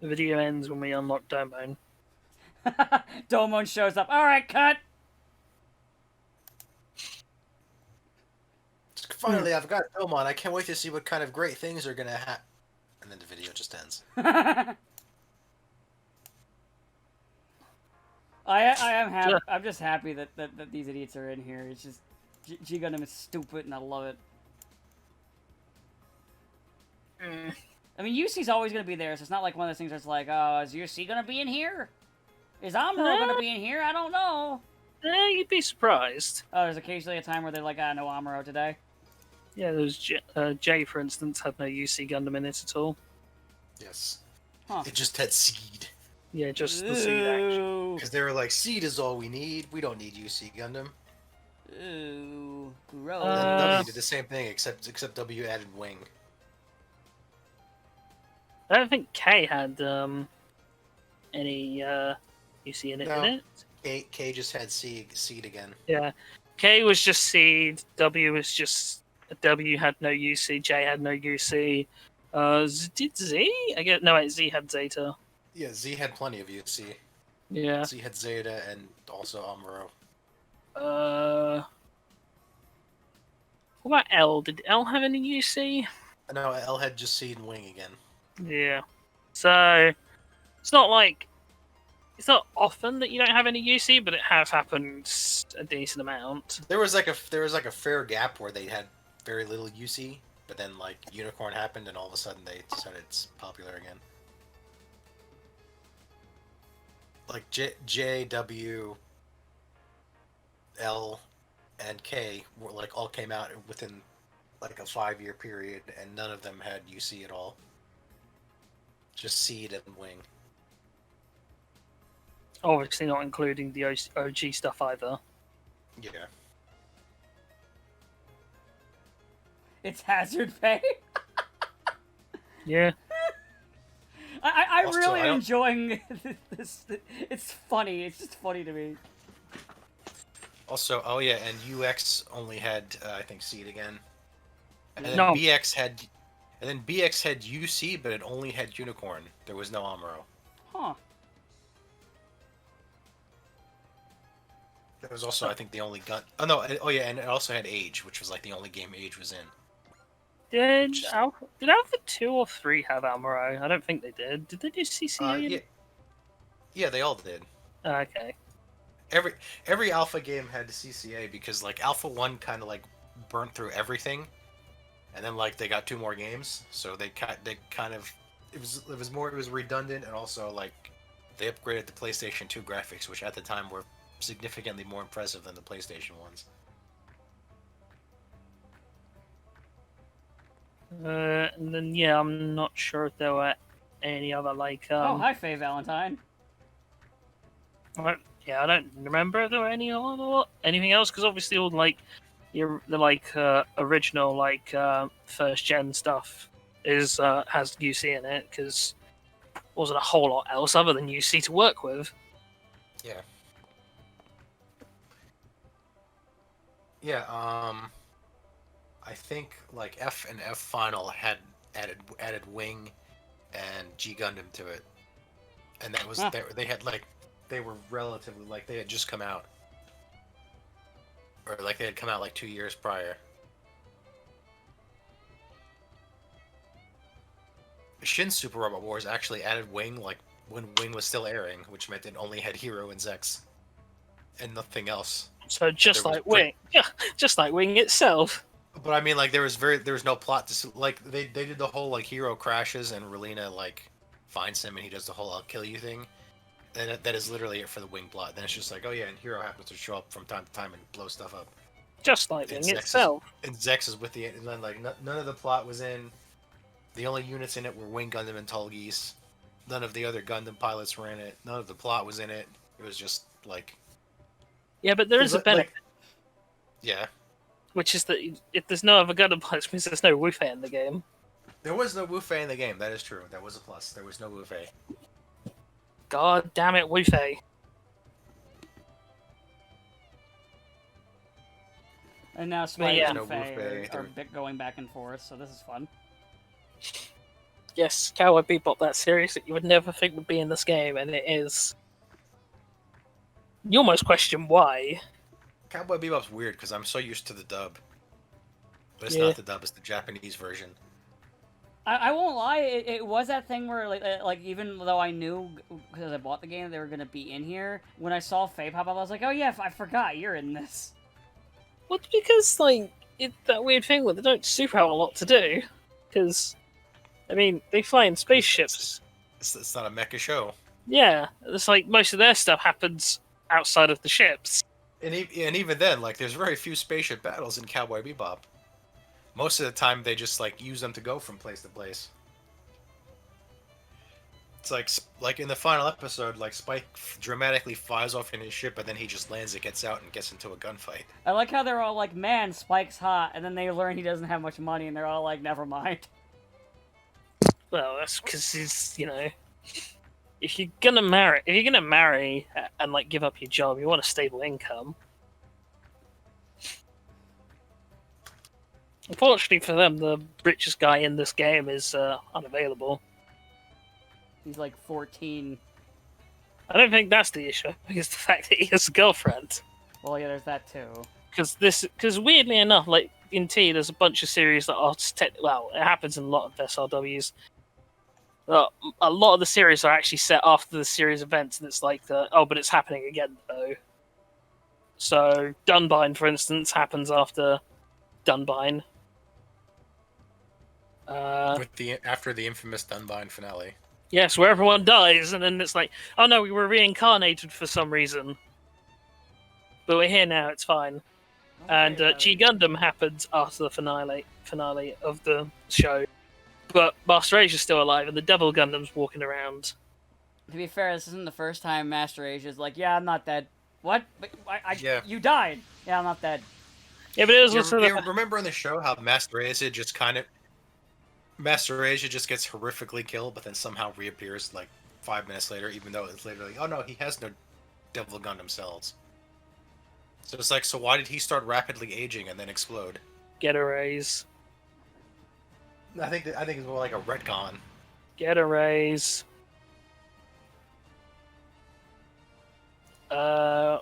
The video ends when we unlock Domon. Domon shows up. Alright, cut! Finally, I've got Domon. I can't wait to see what kind of great things are gonna happen. And then the video just ends. I am happy. I'm just happy that these idiots are in here. It's just G Gundam is stupid, and I love it. I mean, UC's always gonna be there, so it's not like one of those things that's like, oh, is UC gonna be in here? Is Amuro gonna be in here? I don't know. You'd be surprised. Oh, there's occasionally a time where they're like, no Amuro today. Yeah, there's Jay, for instance, had no UC Gundam in it at all. Yes. Huh. It just had Seed. Yeah, just the seed action. Ooh. Because they were like, Seed is all we need. We don't need UC Gundam. Ooh. Gross. And then W did the same thing, except W added Wing. I don't think K had any UC in it, No. did it? K just had Seed again. Yeah. K was just seed, W was just... W had no UC, J had no UC. Did Z? I guess, no, wait, Z had Zeta. Yeah, Z had plenty of UC. Yeah. Z had Zeta and also Amuro. What about L? Did L have any UC? No, L had just Seed and Wing again. Yeah. So, it's not like... It's not often that you don't have any UC, but it has happened a decent amount. There was like a fair gap where they had very little UC, but then like Unicorn happened and all of a sudden they decided it's popular again. Like J, W, L, and K were like all came out within like a 5-year period, and none of them had UC at all. Just Seed and Wing. Obviously not including the OG stuff either. Yeah. It's hazard pay. Yeah. I'm Also, really I don't- enjoying this. It's funny. It's just funny to me. Also, oh yeah, and UX only had I think Seed again. And then No. BX had UC, but it only had Unicorn. There was no Amuro. Huh. That was also, I think, the only gun. Oh no! Oh yeah, and it also had Age, which was like the only game Age was in. Did Alpha 2 or 3 have Amuro? I don't think they did. Did they do CCA? Yeah. Yeah, they all did. Okay. Every Alpha game had CCA because like Alpha 1 kind of like burnt through everything, and then like they got 2 more games, so they kind of it was redundant, and also like they upgraded the PlayStation 2 graphics, which at the time were significantly more impressive than the PlayStation ones. And then yeah, I'm not sure if there were any other like. Oh, hi, Faye Valentine. I don't remember if there were anything else because obviously all like the original first gen stuff is has UC in it because wasn't a whole lot else other than UC to work with. Yeah. Yeah, I think like F and F Final had added Wing and G Gundam to it, and that was they had like they were relatively like they had just come out, or like they had come out like 2 years prior. Shin Super Robot Wars actually added Wing like when Wing was still airing, which meant it only had Hero and Zex, and nothing else. So just There was like Wing, yeah, just like Wing itself. But I mean, like there was no plot to like they did the whole like Hero crashes and Relina like finds him and he does the whole "I'll kill you" thing, and that is literally it for the Wing plot. Then it's just like, oh yeah, and Hero happens to show up from time to time and blow stuff up. just like And Wing itself. And Zex is with the, and then like none of the plot was in. The only units in it were Wing Gundam and Tall Geese. None of the other Gundam pilots were in it. None of the plot was in it. It was just like, Yeah, but there is a benefit, yeah. which is that if there's no other Gundam pilots, it means there's no Wu Fei in the game. There was no Wu Fei in the game. That is true. That was a plus. There was no Wu Fei. God damn it, Wu Fei. And now Spike yeah. and No Faye Wu-Fei, are going back and forth, so this is fun. Yes, Cowboy Bebop, that series that you would never think would be in this game, and it is. You almost question why. Cowboy Bebop's weird because I'm so used to the dub. But it's Yeah. not the dub, it's the Japanese version. I won't lie, it was that thing where, like even though I knew, because I bought the game, they were going to be in here, when I saw Faye pop up, I was like, oh yeah, I forgot, you're in this. Well, it's because, like, that weird thing where they don't super have a lot to do. Because, I mean, they fly in spaceships. It's not a mecha show. Yeah, it's like most of their stuff happens outside of the ships. And even then, like, there's very few spaceship battles in Cowboy Bebop. Most of the time, they just, like, use them to go from place to place. It's like in the final episode, like, Spike dramatically flies off in his ship, and then he just lands it, gets out, and gets into a gunfight. I like how they're all like, man, Spike's hot, and then they learn he doesn't have much money, and they're all like, never mind. Well, that's because he's, you know, if you're gonna marry and like give up your job, you want a stable income. Unfortunately for them, the richest guy in this game is unavailable. He's like 14. I don't think that's the issue. It's the fact that he has a girlfriend. Well, yeah, there's that too. Because weirdly enough, like in T, there's a bunch of series that are well, it happens in a lot of SRWs. A lot of the series are actually set after the series events, and it's like but it's happening again though. So Dunbine, for instance, happens after Dunbine. After the infamous Dunbine finale. Yes, where everyone dies, and then it's like, oh no, we were reincarnated for some reason. But we're here now, it's fine. And G Gundam happens after the finale of the show. But Master Asia's still alive, and the Devil Gundam's walking around. To be fair, this isn't the first time Master Asia's like, yeah, I'm not dead. What? But Yeah. You died. Yeah, I'm not dead. Yeah, but it was You also remember in the show how Master Asia just gets horrifically killed, but then somehow reappears like 5 minutes later, even though it's literally, oh no, he has no Devil Gundam cells. So it's like, so why did he start rapidly aging and then explode? get a raise. I think it's more like a retcon. Get a raise. I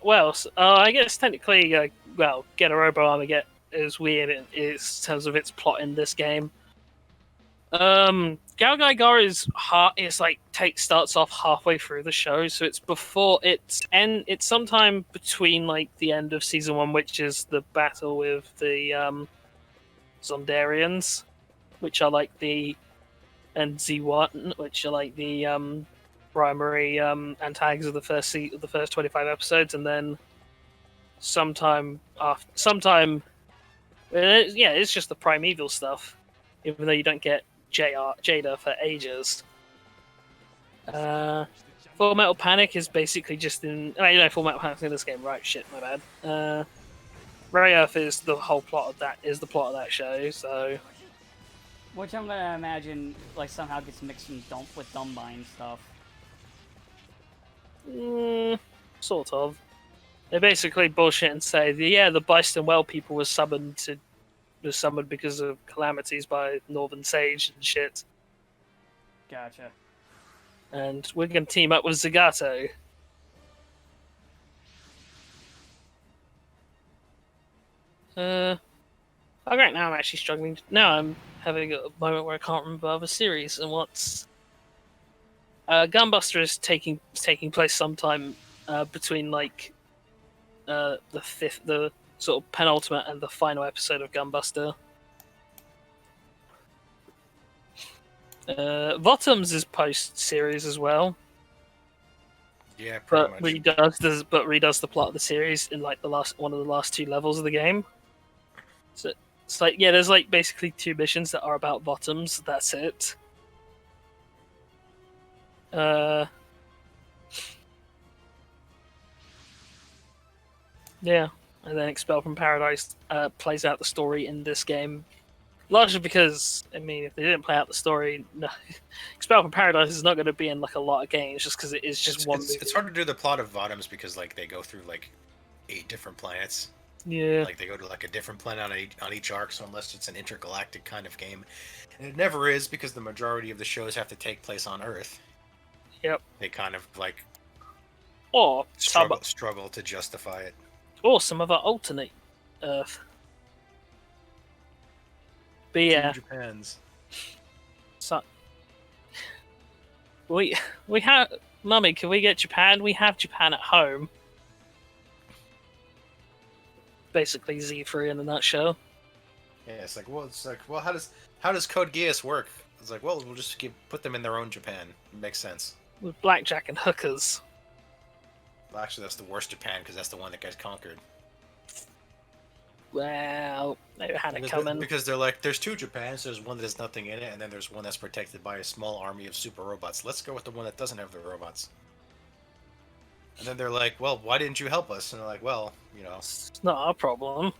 guess technically, get a Robo Armor get is weird in terms of its plot in this game. Galgai Gar starts off halfway through the show, so it's before it's sometime between like the end of season 1, which is the battle with the Zondarians, which are like and Z1, which are like the primary antagonists of the first 25 episodes, and then it's just the primeval stuff, even though you don't get Jada for ages. Full Metal Panic is basically just Full Metal Panic's in this game, right? Shit, my bad. Ray Earth is the plot of that show, so. Which I'm gonna imagine like somehow gets mixed in with Dunbine stuff. Sort of. They basically bullshit and say the Byston Well people was summoned because of calamities by Northern Sage and shit. Gotcha. And we're gonna team up with Zagato. Right now I'm actually struggling. Now I'm having a moment where I can't remember other series and what's. Gunbuster is taking place sometime between like the sort of penultimate and the final episode of Gunbuster. Bottoms is post series as well. Yeah, pretty But much. redoes the plot of the series in like one of the last 2 levels of the game. So it's like, yeah, there's like basically 2 missions that are about bottoms. That's it. Yeah, and then Expel from Paradise plays out the story in this game. Largely because, I mean, if they didn't play out the story, no, Expel from Paradise is not going to be in like a lot of games just because it is just one movie. It's hard to do the plot of Bottoms because like they go through like 8 different planets. Yeah. Like they go to like a different planet on each arc, so unless it's an intergalactic kind of game, and it never is because the majority of the shows have to take place on Earth. Yep. They kind of like Or struggle to justify it. Or some other alternate Earth. But yeah, Japan's. so we have Mummy. Can we get Japan? We have Japan at home. Basically, Z3 in a nutshell. Yeah, it's like well, how does Code Geass work? It's like, well, we'll just put them in their own Japan. It makes sense. With blackjack and hookers. Well, actually, that's the worst Japan because that's the one that gets conquered. Well, they had it coming. Because they're like, there's 2 Japans. There's one that has nothing in it, and then there's one that's protected by a small army of super robots. Let's go with the one that doesn't have the robots. And then they're like, well, why didn't you help us? And they're like, well, you know, It's not our problem.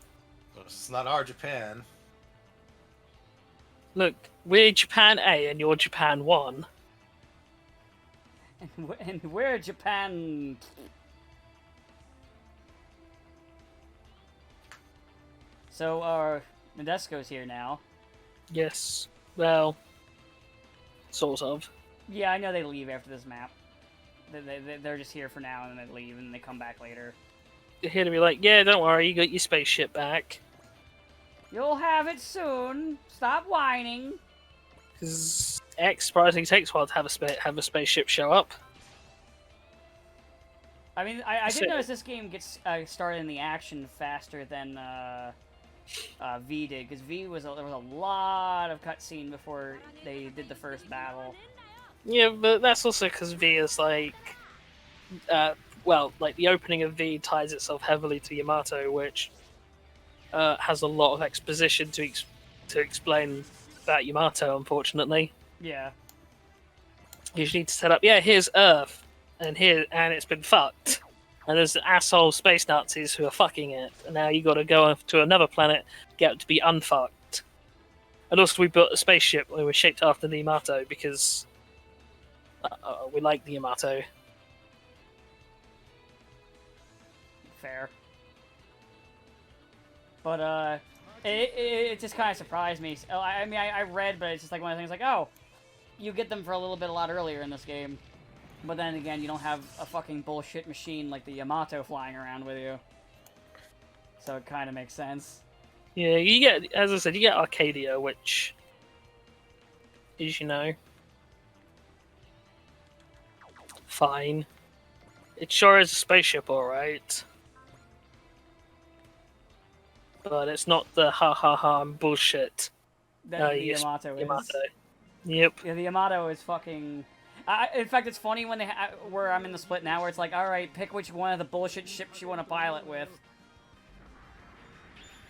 it's not our Japan. Look, we're Japan A and you're Japan 1. And we're Japan. So, Nadesco's here now. Yes. Well, sort of. Yeah, I know they leave after this map. They're just here for now, and then they leave, and they come back later. They're here to be like, yeah, don't worry, you got your spaceship back. You'll have it soon. Stop whining. Because X surprisingly takes a while to have a spaceship show up. I mean, I did notice this game gets started in the action faster than V did, because there was a lot of cutscene before they did the first battle. Yeah, but that's also because V is like, like the opening of V ties itself heavily to Yamato, which has a lot of exposition to explain about Yamato. Unfortunately, Yeah. you just need to set up. Yeah, here's Earth, and it's been fucked. And there's asshole space Nazis who are fucking it. And now you got to go to another planet, get it to be unfucked. And also, we built a spaceship that was shaped after the Yamato because we like the Yamato. Fair. But, it just kind of surprised me. I mean, I read, but it's just like one of the things like, oh, you get them for a lot earlier in this game. But then again, you don't have a fucking bullshit machine like the Yamato flying around with you. So it kind of makes sense. Yeah, you get, as I said, you get Arcadia, which is, fine. It sure is a spaceship, alright. But it's not the ha bullshit. That the Yamato is. Yamato. Yep. Yeah, the Yamato is fucking... in fact, it's funny when where I'm in the split now, where it's like, all right, pick which one of the bullshit ships you want to pilot with.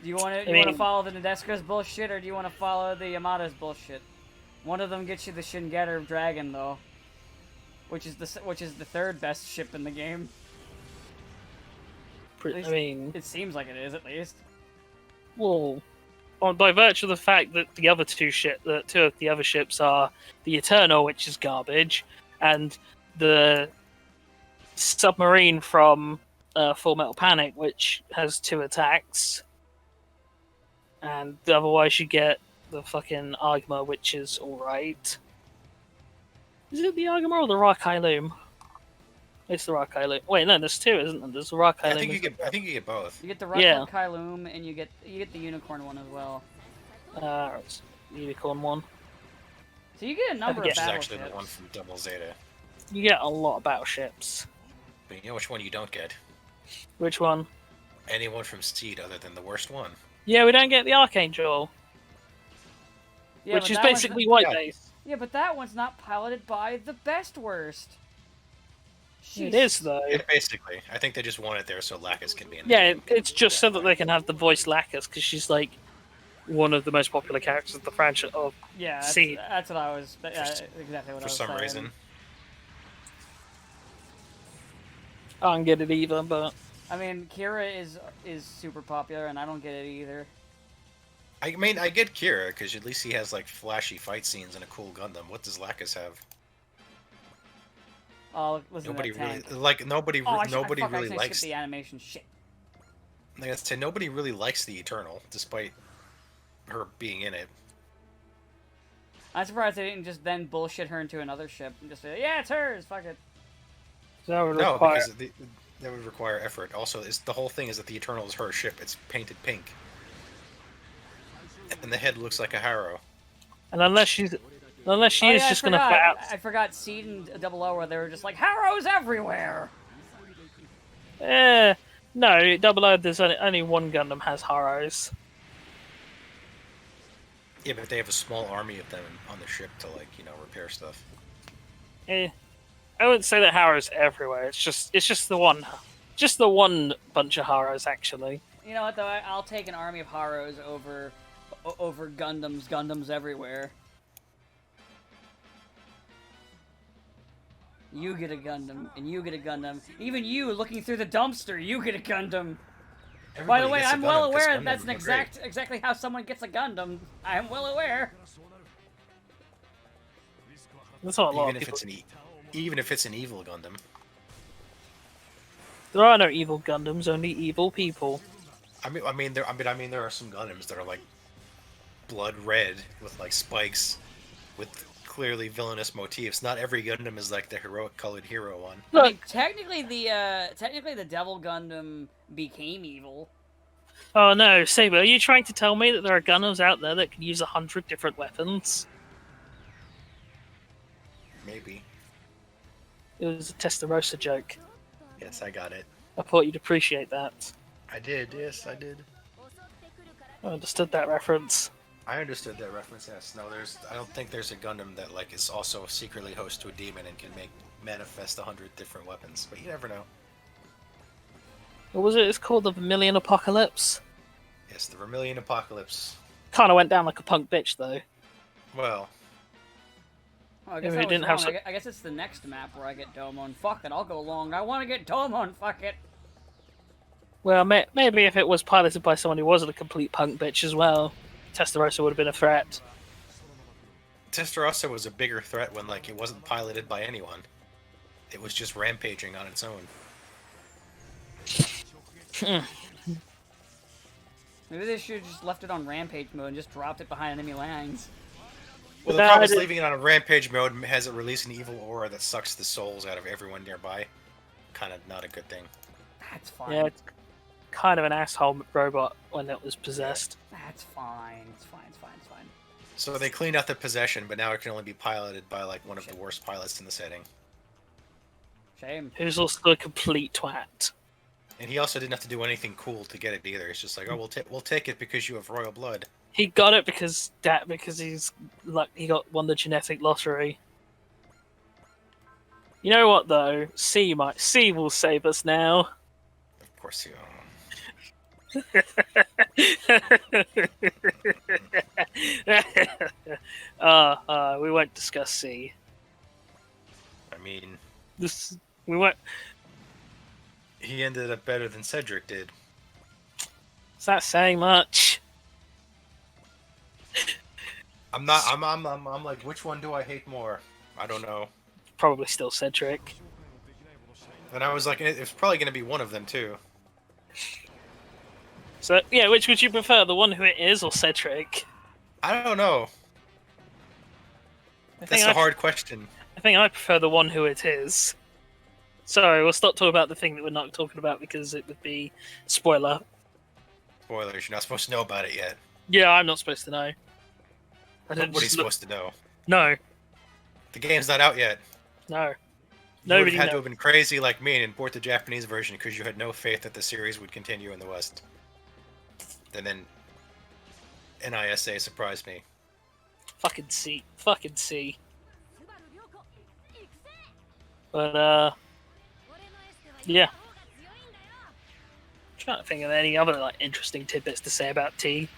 Do you want to follow the Nadesco's bullshit, or do you want to follow the Yamato's bullshit? One of them gets you the Shingetter Dragon, though, which is the third best ship in the game. It seems like it is, at least. Well, by virtue of the fact that two of the other ships are the Eternal, which is garbage, and the submarine from Full Metal Panic, which has 2 attacks, and otherwise you get the fucking Agma, which is alright. Is it the Agma or the Rakai Loom? It's the Rakai Loom. Wait, no, there's 2, isn't there? There's the Rakai Loom. I think you get both. You get the Rakai Loom, and you get the Unicorn one as well. It's the Unicorn one. So you get a number of Which is battleships. actually the one from Double Zeta. You get a lot of battleships. But you know which one you don't get? Which one? Anyone from Seed other than the worst one. Yeah, we don't get the Archangel. Yeah, which is basically White Base. Yeah, but that one's not piloted by the best worst. It is, though. Yeah, basically. I think they just want it there so Lacus can be in it. Yeah, it's just so that they can have the voice Lacus, because she's like one of the most popular characters of the franchise. Of Yeah, Seed. that's what I was. Exactly what I For was some saying. reason. I don't get it either, but I mean, Kira is super popular, and I don't get it either. I mean, I get Kira because at least he has like flashy fight scenes and a cool Gundam. What does Lacus have? Oh, listen Nobody to that really tank. like nobody. Oh, Nobody fuck, I really accidentally likes. skipped the animation. Shit. Like I said, nobody really likes the Eternal, despite her being in it. I'm surprised they didn't just then bullshit her into another ship and just say, yeah, it's hers. Fuck it. that would No, require. because that would require effort. Also, the whole thing is that the Eternal is her ship. It's painted pink, and the head looks like a Harrow. And unless she Oh, is yeah, just gonna flat out. I forgot Seed and Double O where they were just like, Harrows everywhere! No, Double O. There's only one Gundam has Haros. Yeah, but they have a small army of them on the ship to repair stuff. I wouldn't say that Haros everywhere. It's just the one bunch of Haros actually. You know what, though? I'll take an army of Harrows over Gundams everywhere. You get a Gundam, and you get a Gundam. Even you, looking through the dumpster, you get a Gundam. By the Everybody way, gets a I'm well Gundam 'cause aware Gundams that's are great. exactly how someone gets a Gundam. I am well aware. That's not a lot. Even if it's an evil Gundam. There are no evil Gundams, only evil people. I mean, there are some Gundams that are like blood red with like spikes, with clearly villainous motifs. Not every Gundam is like the heroic colored hero one. I mean, technically the Devil Gundam became evil. Oh no, Saber, are you trying to tell me that there are Gundams out there that can use 100 different weapons? Maybe. It was a Testarossa joke. Yes, I got it. I thought you'd appreciate that. I did. Yes, I did. I understood that reference. I understood that reference. Yes. No, I don't think there's a Gundam that like is also secretly host to a demon and can manifest 100 different weapons. But you never know. What was it? It's called the Vermilion Apocalypse. Yes, the Vermilion Apocalypse. Kind of went down like a punk bitch though. Well, Oh, I guess If I it was didn't wrong. have I guess it's the next map where I get Domon. Fuck it, I'll go along. I want to get Domon. Fuck it. Well, maybe if it was piloted by someone who wasn't a complete punk bitch as well, Testarossa would have been a threat. Testarossa was a bigger threat when like it wasn't piloted by anyone. It was just rampaging on its own. Maybe they should have just left it on rampage mode and just dropped it behind enemy lines. Well, the problem is leaving it on a rampage mode has it release an evil aura that sucks the souls out of everyone nearby. Kind of not a good thing. That's fine. Yeah, it's kind of an asshole robot when it was possessed. That's fine. It's fine. It's fine. It's fine. So they cleaned out the possession, but now it can only be piloted by like one of the worst pilots in the setting. Shame. Who's also a complete twat. And he also didn't have to do anything cool to get it either. It's just like, oh, we'll take it because you have royal blood. He got it because he's like he won the genetic lottery. You know what though? C will save us now. Of course you. We won't discuss C. I mean, We won't. he ended up better than Cedric did. Is that saying much? I'm not. I'm like, which one do I hate more? I don't know. Probably still Cedric. And I was like, it's probably going to be one of them too. So yeah, which would you prefer, the one who it is or Cedric? I don't know. That's a hard question. I think I prefer the one who it is. Sorry, we'll stop talking about the thing that we're not talking about because it would be spoiler. Spoilers, you're not supposed to know about it yet. Yeah, I'm not supposed to know. Nobody's supposed to know. No. The game's not out yet. No. You would Nobody have had to knows. have been crazy like me and bought the Japanese version because you had no faith that the series would continue in the West. And then NISA surprised me. Fucking C. But yeah. I'm trying to think of any other like interesting tidbits to say about T.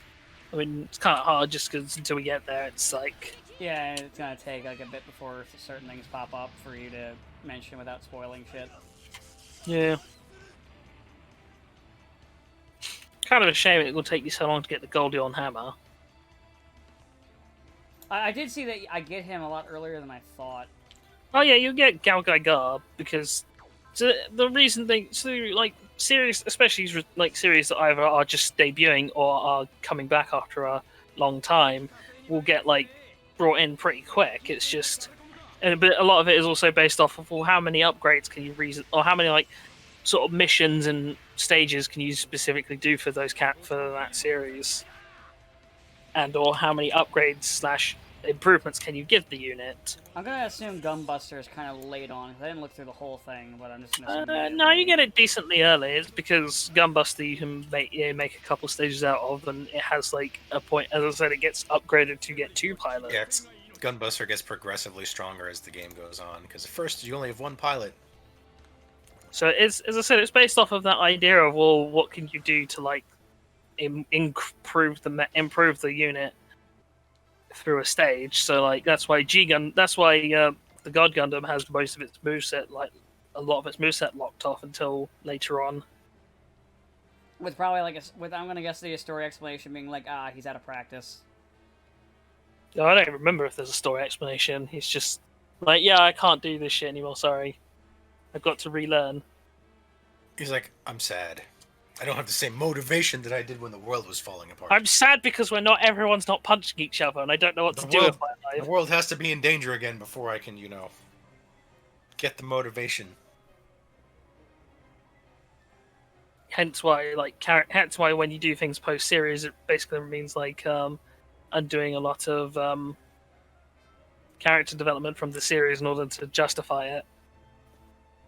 I mean, it's kind of hard just because until we get there, it's like... Yeah, it's gonna take like a bit before certain things pop up for you to mention without spoiling shit. Yeah. Kind of a shame it will take you so long to get the Goldion hammer. I did see that I get him a lot earlier than I thought. Oh yeah, you'll get Galgai Garb because the reason like series, especially like series that either are just debuting or are coming back after a long time, will get like brought in pretty quick. It's just, but a lot of it is also based off of, well, how many upgrades can you or how many like sort of missions and stages can you specifically do for those for that series, and or how many upgrades / improvements can you give the unit. I'm gonna assume Gunbuster is kind of late on, because I didn't look through the whole thing, but I'm just gonna assume No, you get it decently early. It's because Gunbuster you can make a couple stages out of, and it has like a point. As I said, it gets upgraded to get 2 pilots. Yeah, Gunbuster gets progressively stronger as the game goes on, because at first you only have 1 pilot. So it's, as I said, it's based off of that idea of, well, what can you do to like improve the unit through a stage. So like that's why the God Gundam has most of its moveset, like a lot of its moveset locked off until later on. with probably like I'm gonna guess the story explanation being like, he's out of practice. No, I don't remember if there's a story explanation. He's just like, yeah, I can't do this shit anymore. Sorry, I've got to relearn. He's like, I'm sad. I don't have the same motivation that I did when the world was falling apart. I'm sad because everyone's not punching each other, and I don't know what to do with my life. The world has to be in danger again before I can, get the motivation. Hence why when you do things post series, it basically means like undoing a lot of character development from the series in order to justify it.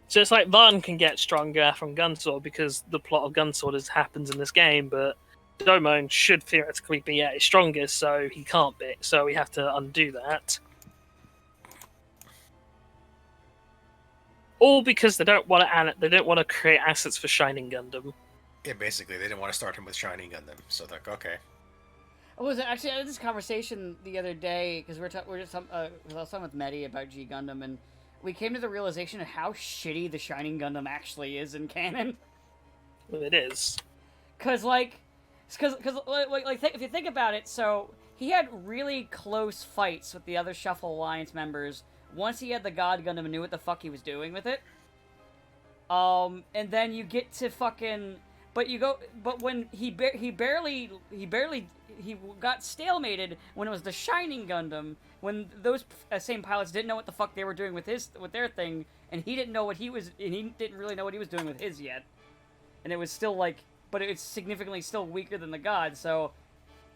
So it's like Van can get stronger from Gunsword because the plot of Gunsword happens in this game, but Domon should theoretically be at his strongest, so he can't be. So we have to undo that. All because they don't want to create assets for Shining Gundam. Yeah, basically, they didn't want to start him with Shining Gundam, so they're like, okay. Actually, I had this conversation the other day because I was talking with Medi about G Gundam, and we came to the realization of how shitty the Shining Gundam actually is in canon. Well, it is. If you think about it, so he had really close fights with the other Shuffle Alliance members once he had the God Gundam and knew what the fuck he was doing with it. And then you get to fucking, but when he got stalemated when it was the Shining Gundam, when those same pilots didn't know what the fuck they were doing with their thing, and he didn't really know what he was doing with his yet, and it was still like, but it's significantly still weaker than the God. So,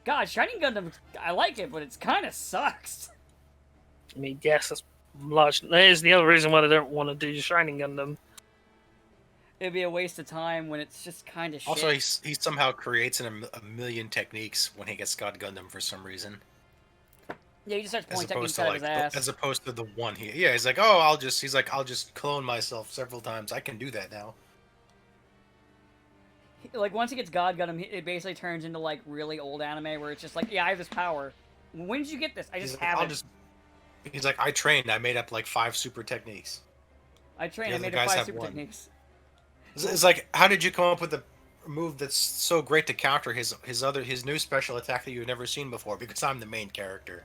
God, Shining Gundam, I like it, but it's kind of sucks. I mean, yes, that's large. That is the other reason why I don't want to do Shining Gundam. It'd be a waste of time when it's just kind of shit. Also, he somehow creates a million techniques when he gets God Gundam for some reason. Yeah, he just starts pulling techniques out of his ass. As opposed to the one he's like, oh, I'll just clone myself several times. I can do that now. Like, once he gets God Gundam, it basically turns into, like, really old anime where it's just like, yeah, I have this power. When did you get this? I just have it. He's like, I trained. I made up, like, 5 super techniques. I made up 5 super techniques. It's like, how did you come up with a move that's so great to counter his new special attack that you've never seen before? Because I'm the main character.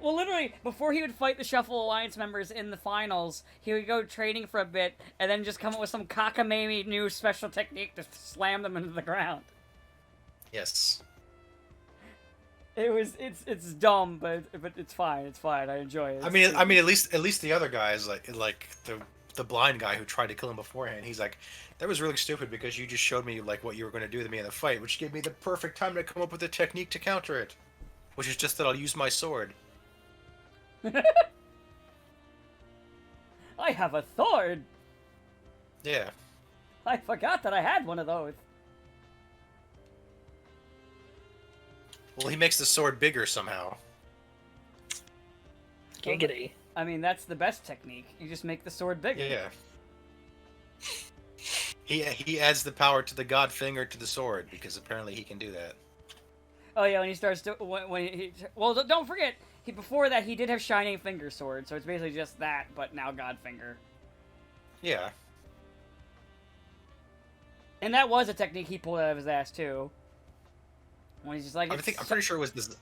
Well, literally, before he would fight the Shuffle Alliance members in the finals, he would go training for a bit, and then just come up with some cockamamie new special technique to slam them into the ground. Yes. It's dumb, but it's fine. It's fine. I enjoy it. I mean, at least the other guys, like the blind guy who tried to kill him beforehand, he's like, that was really stupid because you just showed me like what you were going to do to me in the fight, which gave me the perfect time to come up with a technique to counter it, which is just that I'll use my sword. I have a sword. Yeah. I forgot that I had one of those. Well, he makes the sword bigger somehow. Giggity. I mean, that's the best technique. You just make the sword bigger. Yeah. He adds the power to the God finger to the sword because apparently he can do that. Oh yeah, when he starts to when he well, don't forget before that he did have Shining Finger Sword, so it's basically just that, but now Godfinger. Yeah. And that was a technique he pulled out of his ass too. When he's just like, I'm pretty sure it was this.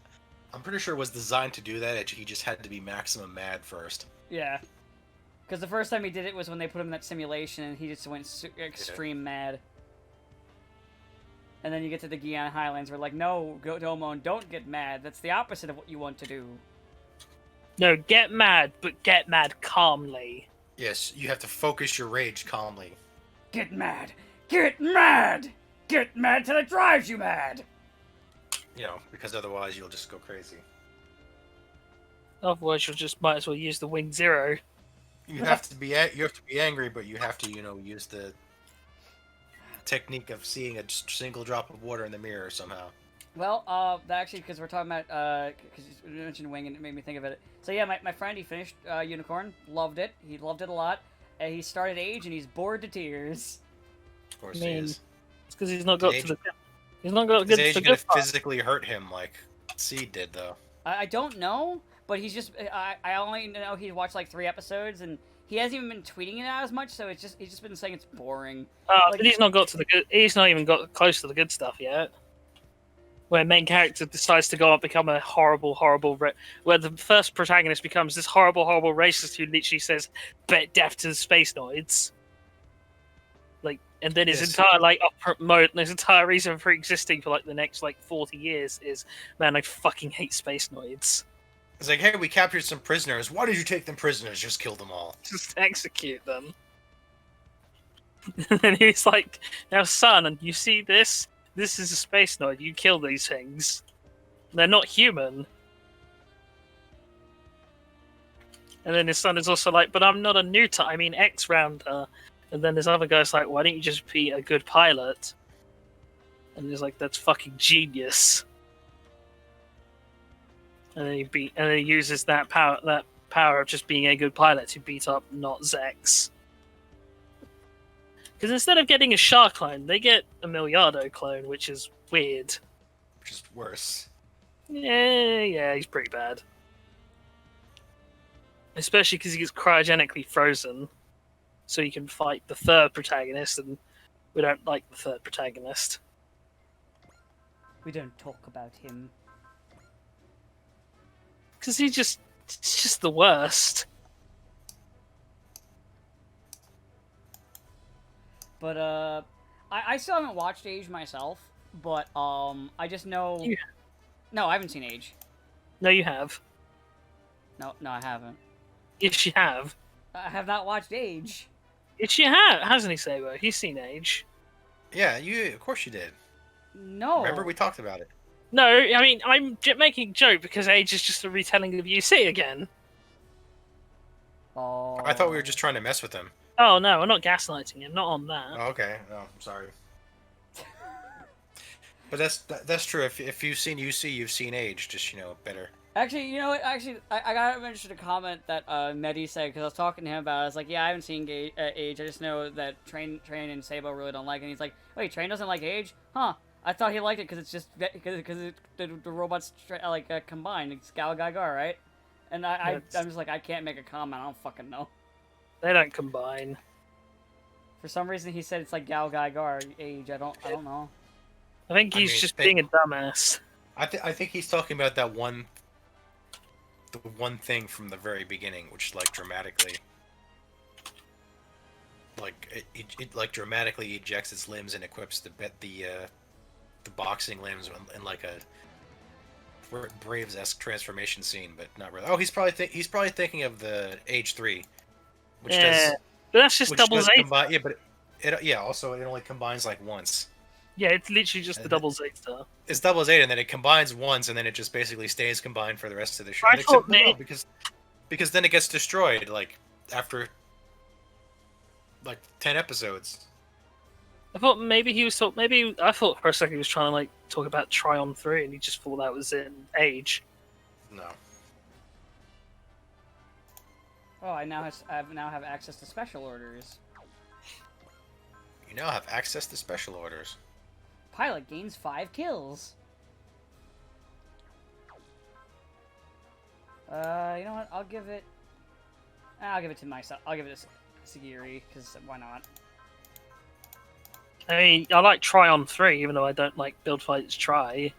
I'm pretty sure it was designed to do that. He just had to be maximum mad first. yeah. Because the first time he did it was when they put him in that simulation, and he just went extreme mad. And then you get to the Guyana Highlands, where like, no, Domon, don't get mad. That's the opposite of what you want to do. No, get mad, but get mad calmly. Yes, you have to focus your rage calmly. Get mad! Get mad! Get mad till it drives you mad! You know, because otherwise you'll just go crazy. Otherwise, you'll just might as well use the Wing Zero. You have to be angry, but you have to, use the technique of seeing a single drop of water in the mirror somehow. Well, actually, because we're talking about, because you mentioned Wing and it made me think of it. So yeah, my friend, he finished Unicorn, loved it. He loved it a lot. He started Age, and he's bored to tears. Of course he is. It's because he's not got to the... He's not got good Age to gonna good part. physically hurt him like Seed did, though. I don't know, but he's just, I only know he watched like 3 episodes, and he hasn't even been tweeting it out as much, so he's just been saying it's boring. But he's not got to the good... He's not even got close to the good stuff yet. Where main character decides to go up and become a horrible, where the first protagonist becomes this horrible, racist who literally says, "Bet death to the space noids." Like, and then his entire reason for existing for like the next 40 years is, man, I fucking hate space noids. It's like, hey, we captured some prisoners. Why did you take them prisoners? Just kill them all. Just execute them. And then he's like, now son, and you see this? This is a space noid. You kill these things. They're not human. And then his son is also like, but I'm not a new type. I mean, X-Rounder. And then this other guy's like, why don't you just be a good pilot? And he's like, that's fucking genius. And then he uses that power of just being a good pilot to beat up not Zex. Because instead of getting a Shark clone, they get a Milliardo clone, which is weird. Which is worse. Yeah, he's pretty bad. Especially because he gets cryogenically frozen, so he can fight the third protagonist, and we don't like the third protagonist. We don't talk about him. Because he's just the worst. But, I still haven't watched Age myself, but, I just know... No, I haven't seen Age. No, you have. No, I haven't. Yes, you have. I have not watched Age. Yes, you have, hasn't he, Sabo? He's seen Age. Yeah, of course you did. No. Remember, we talked about it. No, I mean, I'm making a joke because Age is just a retelling of UC again. Oh. I thought we were just trying to mess with him. Oh, no, we're not gaslighting him. Not on that. Oh, okay. Oh, I'm sorry. But that's true. If you've seen UC, you've seen Age. Just, better. Actually, you know what? Actually, I gotta mention a comment that Medi said, because I was talking to him about it. I was like, yeah, I haven't seen Age. I just know that Train and Sabo really don't like it. And he's like, wait, Train doesn't like Age? Huh. I thought he liked it because it's just because the robots combined. It's Gal Gaigar, right? And I'm just like, I can't make a comment. I don't fucking know. They don't combine. For some reason, he said it's like Gal Gaigar Age. I don't know. I think he's just being a dumbass. I think he's talking about the one thing from the very beginning, which dramatically, it dramatically ejects its limbs and equips the boxing limbs in a Braves-esque transformation scene, but not really. Oh, he's probably thinking of the Age 3, which does. But that's just double Zeta. Yeah, but also it only combines once. Yeah, it's literally just the double Zeta. It's double Zeta, and then it combines once, and then it just basically stays combined for the rest of the show. Because then it gets destroyed after 10 episodes. I thought maybe he was I thought for a second he was trying to talk about Trion 3, and he just thought that was in Age. No. Oh, I now have access to special orders. You now have access to special orders. Pilot gains 5 kills. You know what? I'll give it to myself. I'll give it to Sagiri, because why not? I mean, I like Try on 3, even though I don't like Build Fights Try.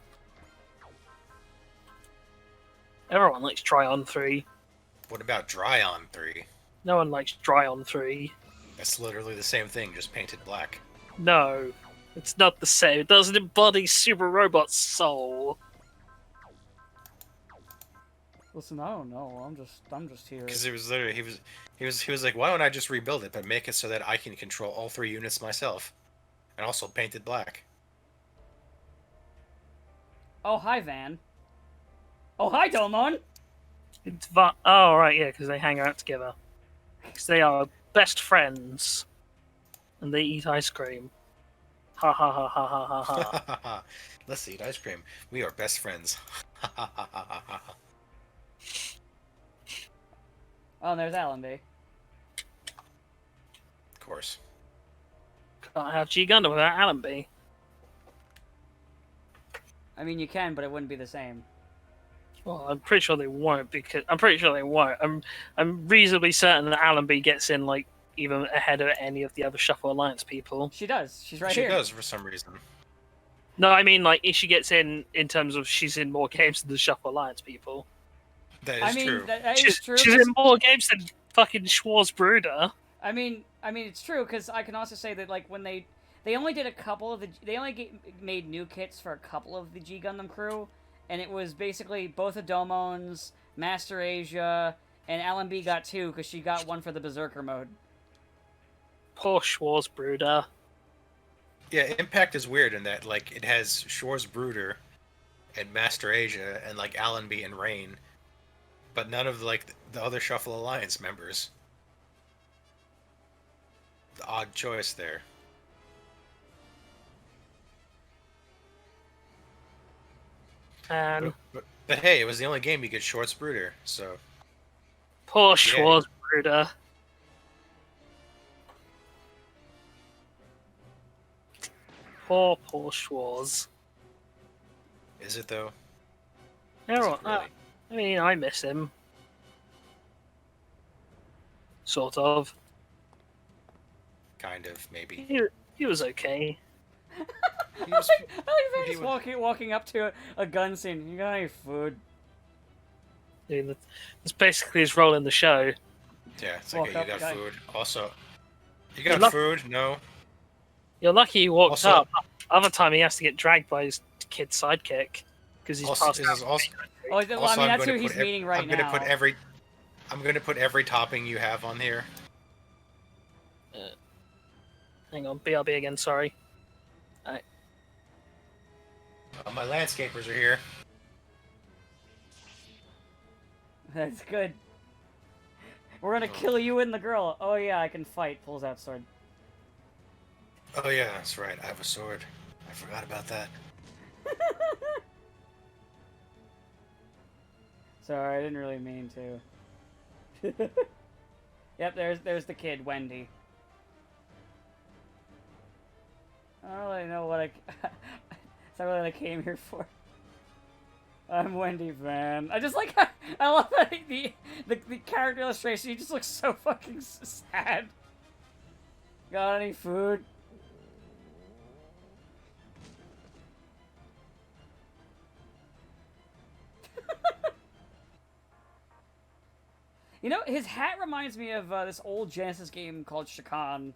Everyone likes Try on 3. What about Dry on 3? No one likes Dry on 3. That's literally the same thing, just painted black. No, it's not the same. It doesn't embody Super Robot's soul. Listen, I don't know. I'm just here. Because it was literally he was like, why don't I just rebuild it, but make it so that I can control all 3 units myself, and also painted black. Oh, hi, Van. Oh, hi, Domon. Oh, right, yeah, because they hang out together. Because they are best friends. And they eat ice cream. Ha ha ha ha ha ha ha. Let's eat ice cream. We are best friends. Oh, and there's Allenby. Of course. Can't have G Gundam without Allenby. I mean, you can, but it wouldn't be the same. Well, I'm pretty sure they won't, because I'm reasonably certain that Allenby gets in like even ahead of any of the other Shuffle Alliance people. She does. She's right she here. does for some reason. No, I mean like if she gets in terms of she's in more games than the Shuffle Alliance people. That is true. That is true. She's in more games than fucking Schwarzbruder. I mean, it's true because I can also say that like when they only did a couple of made new kits for a couple of the G Gundam crew, and it was basically both of Domon's, Master Asia, and Allenby got 2 because she got 1 for the Berserker mode. Poor Schwarzbruder. Yeah, Impact is weird in that like it has Schwarzbruder and Master Asia and like Allenby and Rain, but none of like the other Shuffle Alliance members. The odd choice there. And But hey, it was the only game you could Schwarzbruder, so poor Schwarzbruder. Poor Schwarz. is it though? Yeah, Is well, it really? I mean, I miss him. Sort of. Kind of, maybe. He was okay. He was, I like he Van's was- walking up to a gun scene. You got any food? I mean, that's basically his role in the show. yeah, it's Walk like, hey, up, you got guy. food. Also, you Good got luck. food? No. You're lucky he walked Also- up. Other time he has to get dragged by his kid sidekick because he's Also, passed this out. is also, Oh, well, also, I mean, I'm that's gonna who he's put ev- meeting right I'm gonna now. put every topping you have on here. Hang on, BRB again. Sorry. My landscapers are here. That's good. We're gonna kill you and the girl. Oh yeah, I can fight. Pulls out sword. Oh yeah, that's right. I have a sword. I forgot about that. Sorry, I didn't really mean to. Yep, there's the kid, Wendy. I don't really know what it's not really what I came here for. I'm Wendy Van. I just like I love that the character illustration. He just looks so fucking sad. Got any food? You know, his hat reminds me of this old Genesis game called Shakan.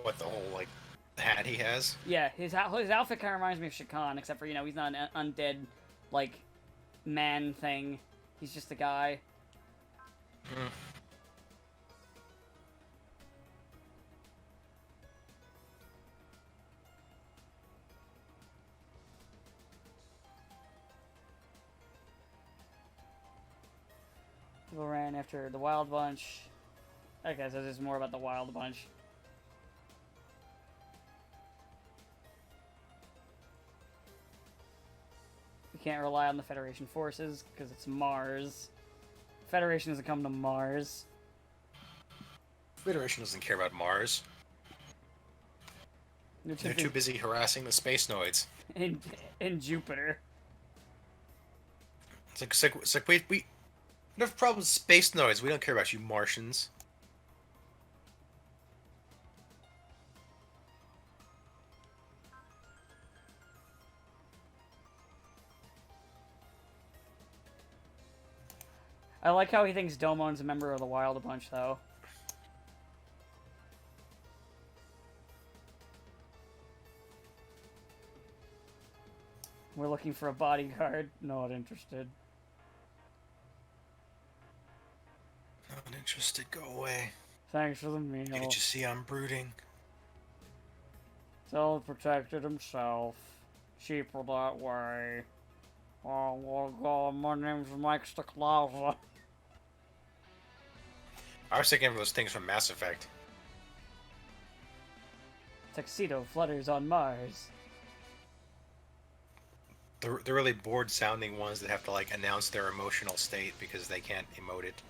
What the whole like hat he has? Yeah, his outfit kind of reminds me of Shakan, except for, you know, he's not an undead, like, man thing. He's just a guy. Mm. People ran after the Wild Bunch. Okay, so there's more about the Wild Bunch. We can't rely on the Federation forces, because it's Mars. Federation doesn't come to Mars. Federation doesn't care about Mars. They're too busy harassing the space noids. in Jupiter. We have problems with space noise. We don't care about you Martians. I like how he thinks Domon's a member of the Wild Bunch, though. We're looking for a bodyguard. Not interested. Not interested. Go away. Thanks for the meal. Can't you see I'm brooding? Self protected himself. Cheaper that way. Oh, well, God, my name's Mike Stacklava. I was thinking of those things from Mass Effect. Tuxedo flutters on Mars. The really bored sounding ones that have to like announce their emotional state because they can't emote it.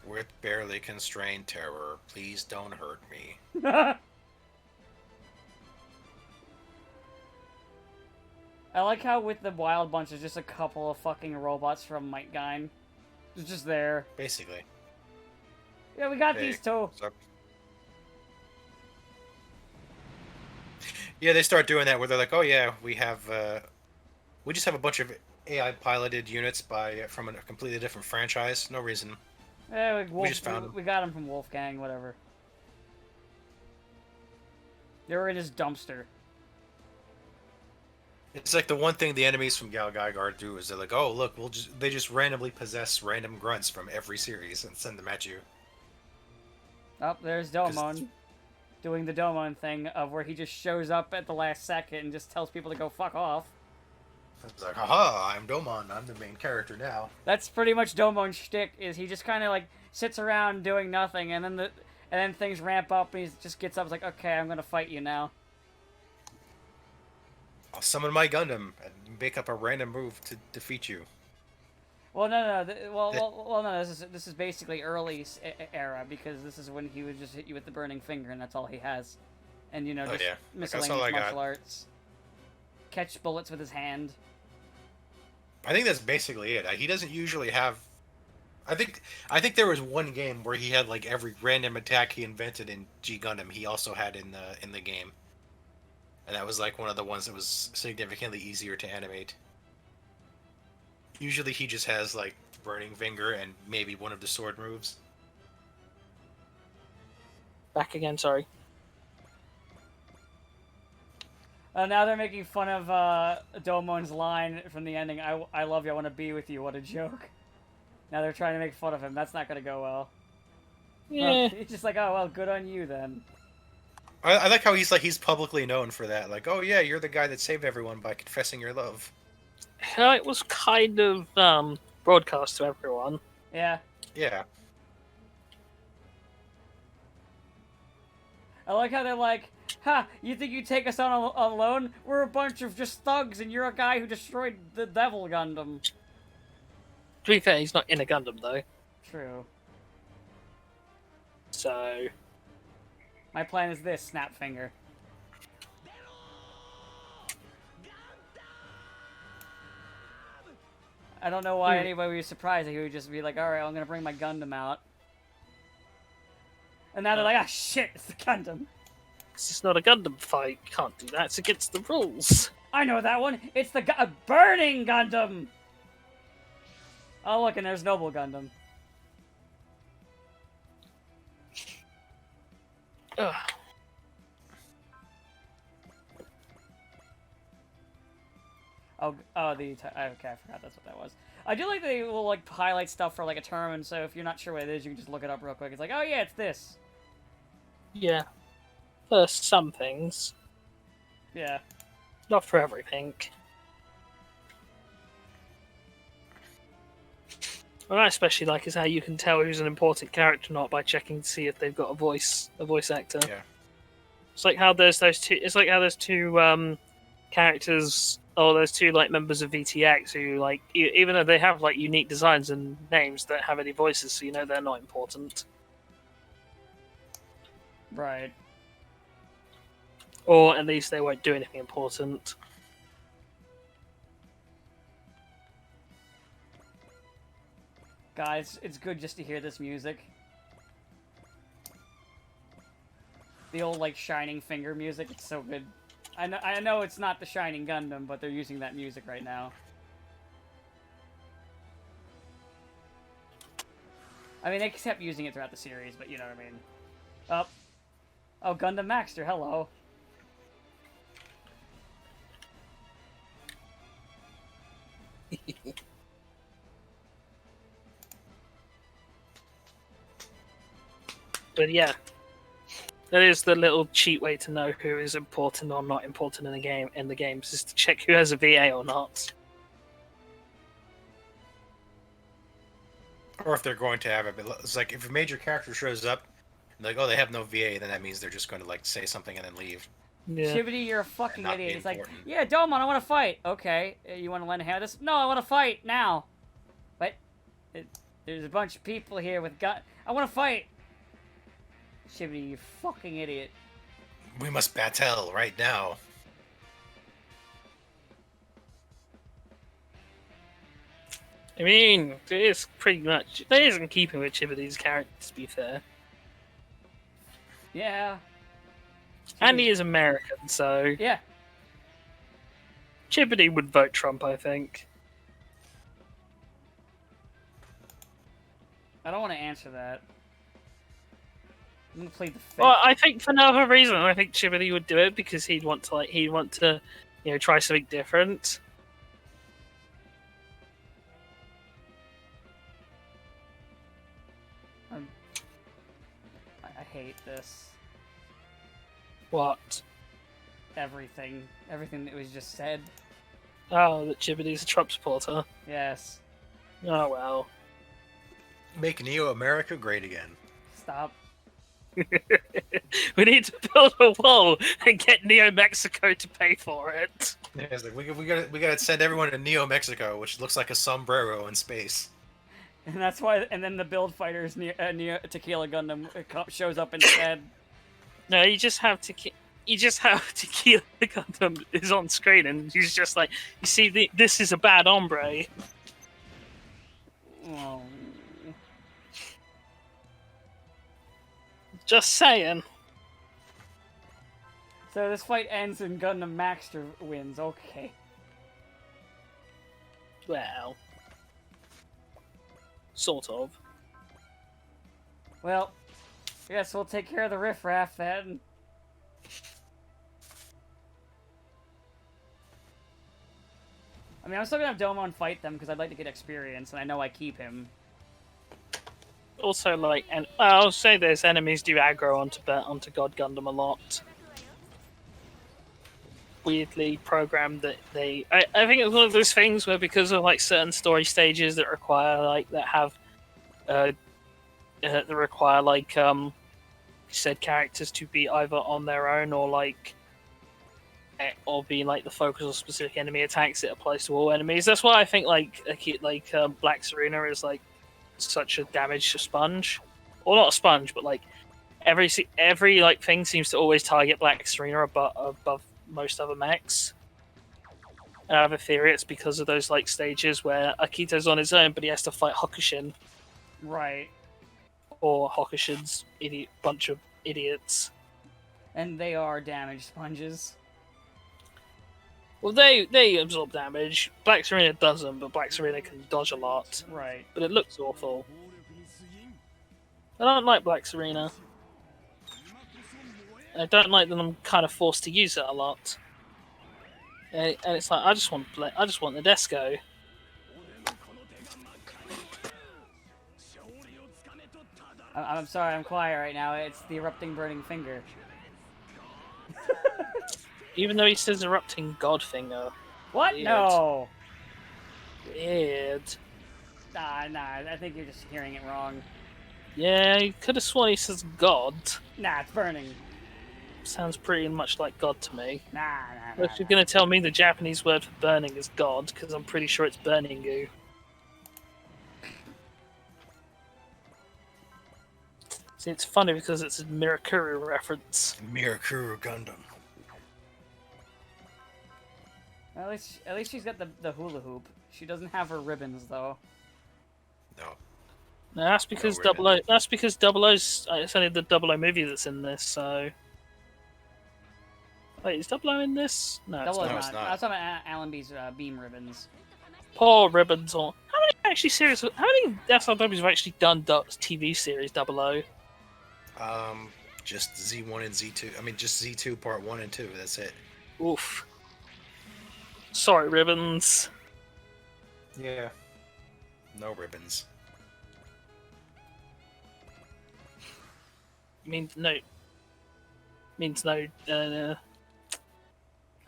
With barely constrained terror, please don't hurt me. I like how with the Wild Bunch, there's just a couple of fucking robots from Might Gine. It's just there. Basically. Yeah, we got Hey, these two. what's up? Yeah, they start doing that where they're like, "Oh yeah, we just have a bunch of AI piloted units from a completely different franchise. No reason." Yeah, We just found them. we got them from Wolfgang, whatever. They were in his dumpster. It's like the one thing the enemies from Gal Gaigar do is they're like, "Oh look, they just randomly possess random grunts from every series and send them at you." Oh, there's Domon. Doing the Domon thing of where he just shows up at the last second and just tells people to go fuck off. It's like, haha, I'm Domon. I'm the main character now. That's pretty much Domon's shtick, is he just kind of like sits around doing nothing, and then things ramp up, and he just gets up, and is like, okay, I'm gonna fight you now. I'll summon my Gundam and make up a random move to defeat you. Well, no. No. This is basically early era, because this is when he would just hit you with the burning finger, and that's all he has. And just miscellaneous all I got. martial arts. Catch bullets with his hand. I think that's basically it. He doesn't usually have. I think there was one game where he had like every random attack he invented in G Gundam. He also had in the game, and that was like one of the ones that was significantly easier to animate. Usually he just has like burning finger and maybe one of the sword moves. Back again, sorry. Now they're making fun of Domon's line from the ending. I love you. I want to be with you. What a joke. Now they're trying to make fun of him. That's not going to go well. Yeah. He's just like, oh well, good on you then. I like how he's publicly known for that. Like, oh yeah, you're the guy that saved everyone by confessing your love. It was kind of broadcast to everyone. Yeah. Yeah. I like how they're like, ha, you think you take us on alone? We're a bunch of just thugs, and you're a guy who destroyed the Devil Gundam. To be fair, he's not in a Gundam, though. True. So... My plan is this, snap finger. I don't know why anybody would be surprised that he would just be like, alright, I'm gonna bring my Gundam out. And now they're like, ah, shit, it's the Gundam. This is not a Gundam fight. You can't do that. It's against the rules. I know that one. It's the Burning Gundam. Oh, look, and there's Noble Gundam. Ugh. Oh, okay, I forgot that's what that was. I do like they will like highlight stuff for like a tournament, so if you're not sure what it is, you can just look it up real quick. It's like, oh yeah, it's this. Yeah. For some things. Yeah. Not for everything. What I especially like is how you can tell who's an important character or not by checking to see if they've got a voice actor. Yeah. It's like how there's those two. It's like how there's two characters, or there's two like members of VTX who like even though they have like unique designs and names, don't have any voices, so you know they're not important. Right. Or at least they won't do anything important. guys, it's good just to hear this music. The old, like, Shining Finger music, it's so good. I know it's not the Shining Gundam, but they're using that music right now. I mean, they kept using it throughout the series, but you know what I mean. Oh, Gundam Maxter, hello. But yeah, that is the little cheat way to know who is important or not important in the game. In the games, is to check who has a VA or not. Or if they're going to have it. It's like if a major character shows up, like, oh, they have no VA, then that means they're just going to like say something and then leave. Yeah. Shibity, you're a fucking Not be idiot. It's like, important. yeah, Domon, I want to fight. Okay, you want to lend a hand to this? No, I want to fight now. What? There's a bunch of people here with gun. I want to fight. Shibity, you fucking idiot. We must battle right now. I mean, it is pretty much. That is in keeping with Chibity's character, to be fair. Yeah. And he is American, so Yeah. Chibity would vote Trump, I think. I don't want to answer that. I'm gonna plead the fifth. Well, I think for no other reason, I think Chibity would do it because he'd want to, try something different. I hate this. What? Everything that was just said. Oh, that Chibity's a Trump supporter. Yes. Oh well. Make Neo America great again. Stop. We need to build a wall and get Neo Mexico to pay for it. Yeah, it's like we gotta send everyone to Neo Mexico, which looks like a sombrero in space. And that's why. And then the Build Fighters near Tequila Gundam shows up instead. No, you just have Tequila Gundam is on screen, and he's just like, you see, this is a bad hombre. Oh. Just saying. So this fight ends and Gundam Maxter wins. Okay. Well, sort of. Well, I guess we'll take care of the riffraff then. I mean, I'm still gonna have Domon fight them because I'd like to get experience, and I know I keep him. Also, like, and I'll say this: enemies do aggro onto God Gundam a lot. Weirdly programmed that they. I think it's one of those things where because of like certain story stages that require said characters to be either on their own or be like the focus of specific enemy attacks. It applies to all enemies. That's why I think Black Serena is like such a damage sponge, or not a sponge, but like every like thing seems to always target Black Serena above most other mechs. And I have a theory it's because of those like stages where Akito's on his own, but he has to fight Hokushin. Right. Or Hokushin's bunch of idiots. And they are damage sponges. Well, they absorb damage. Black Serena doesn't, but Black Serena can dodge a lot. Right. But it looks awful. I don't like Black Serena. I don't like that I'm kind of forced to use it a lot. And it's like I just want the Desco. I'm sorry, I'm quiet right now. It's the erupting burning finger. Even though he says erupting god finger. What? Weird. No. Weird. Nah. I think you're just hearing it wrong. Yeah, you could have sworn he says god. Nah, it's burning. Sounds pretty much like god to me. Nah. Well, if you're going to tell me the Japanese word for burning is god, because I'm pretty sure it's burning goo. See, it's funny because it's a Mirakuru reference. Mirakuru Gundam. At least she's got the hula hoop. She doesn't have her ribbons though. No. No, that's because No Double O. ribbons. That's because Double O's. It's only the Double O movie that's in this. So wait, is Double O in this? No, it's Double is No, not. it's not. not. I was talking about Alan B's beam ribbons. Poor ribbons. Or how many actually series? How many SLWs have actually done TV series Double O? Just Z1 and Z2. I mean, just Z2 Part 1 and 2. That's it. Oof. Sorry, ribbons. Yeah. No ribbons. Means no.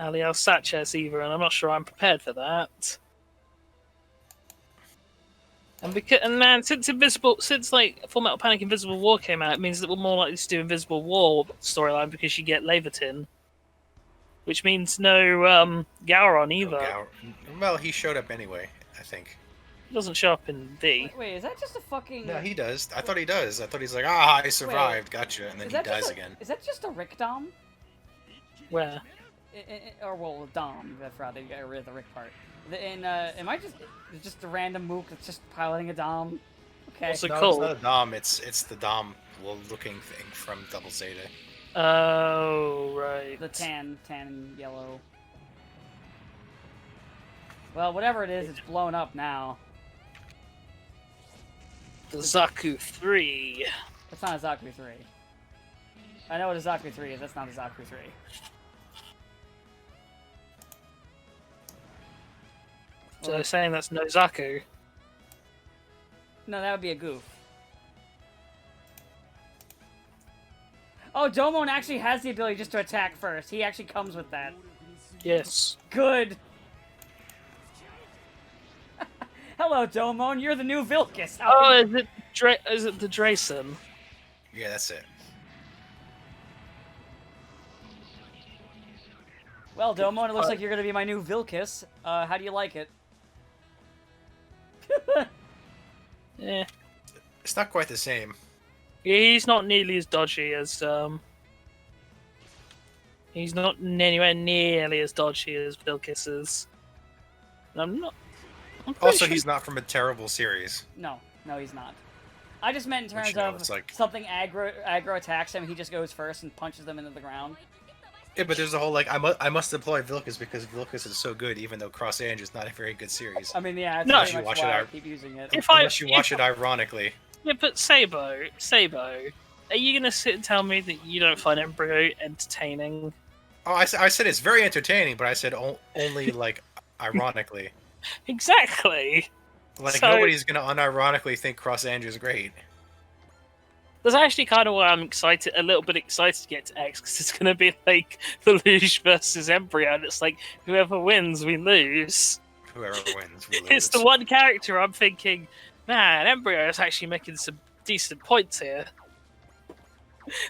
Aliel Sanchez either, and I'm not sure I'm prepared for that. And man, since like Full Metal Panic Invisible War came out, it means that we're more likely to do Invisible War storyline because you get Laverton, which means no Gowron either. Well, he showed up anyway, I think. He doesn't show up in V. Wait, is that just a fucking? No, he does. I thought he does. I thought he's like, I survived, gotcha, and then Is he that dies just a, again. Is that just a Rick Dom? Where? Or well, Dom. That's right. They got rid of the Rick part. Am I just a random mook that's just piloting a Dom? Okay. What's it No, called? it's not a Dom. It's the Dom looking thing from Double Zeta. Oh, right. The tan and yellow. Well, whatever it is, it's blown up now. The Zaku 3. That's not a Zaku 3. I know what a Zaku 3 is. That's not a Zaku 3. So they're saying that's no Zaku. No, that would be a goof. Oh, Domon actually has the ability just to attack first. He actually comes with that. Yes. Good. Hello, Domon. You're the new Vilcus. Is it the Drayson? Yeah, that's it. Well, Domon, it looks like you're gonna be my new Vilcus. How do you like it? Yeah. It's not quite the same. He's not nearly as dodgy as He's not anywhere nearly as dodgy as Vilcus is. And I'm pretty Also, sure he's not from a terrible series. No, he's not. I just meant in terms Which, you know, of it's like- something aggro attacks him, he just goes first and punches them into the ground. Yeah, but there's a whole like I must deploy Vilcus because Vilcus is so good, even though Cross Ange is not a very good series. I mean, yeah, that's No. pretty You much watch why it I out. keep using it. Unless you watch it ironically. Yeah, but Sabo, are you gonna sit and tell me that you don't find Embryo entertaining? Oh, I said it's very entertaining, but I said only like ironically. Exactly. Like So- nobody's gonna unironically think Cross Ange is great. That's actually kind of why I'm a little bit excited to get to X, because it's gonna be like Lelouch versus Embryo, and it's like whoever wins, we lose. Whoever wins, we lose. It's the one character I'm thinking, man, Embryo is actually making some decent points here.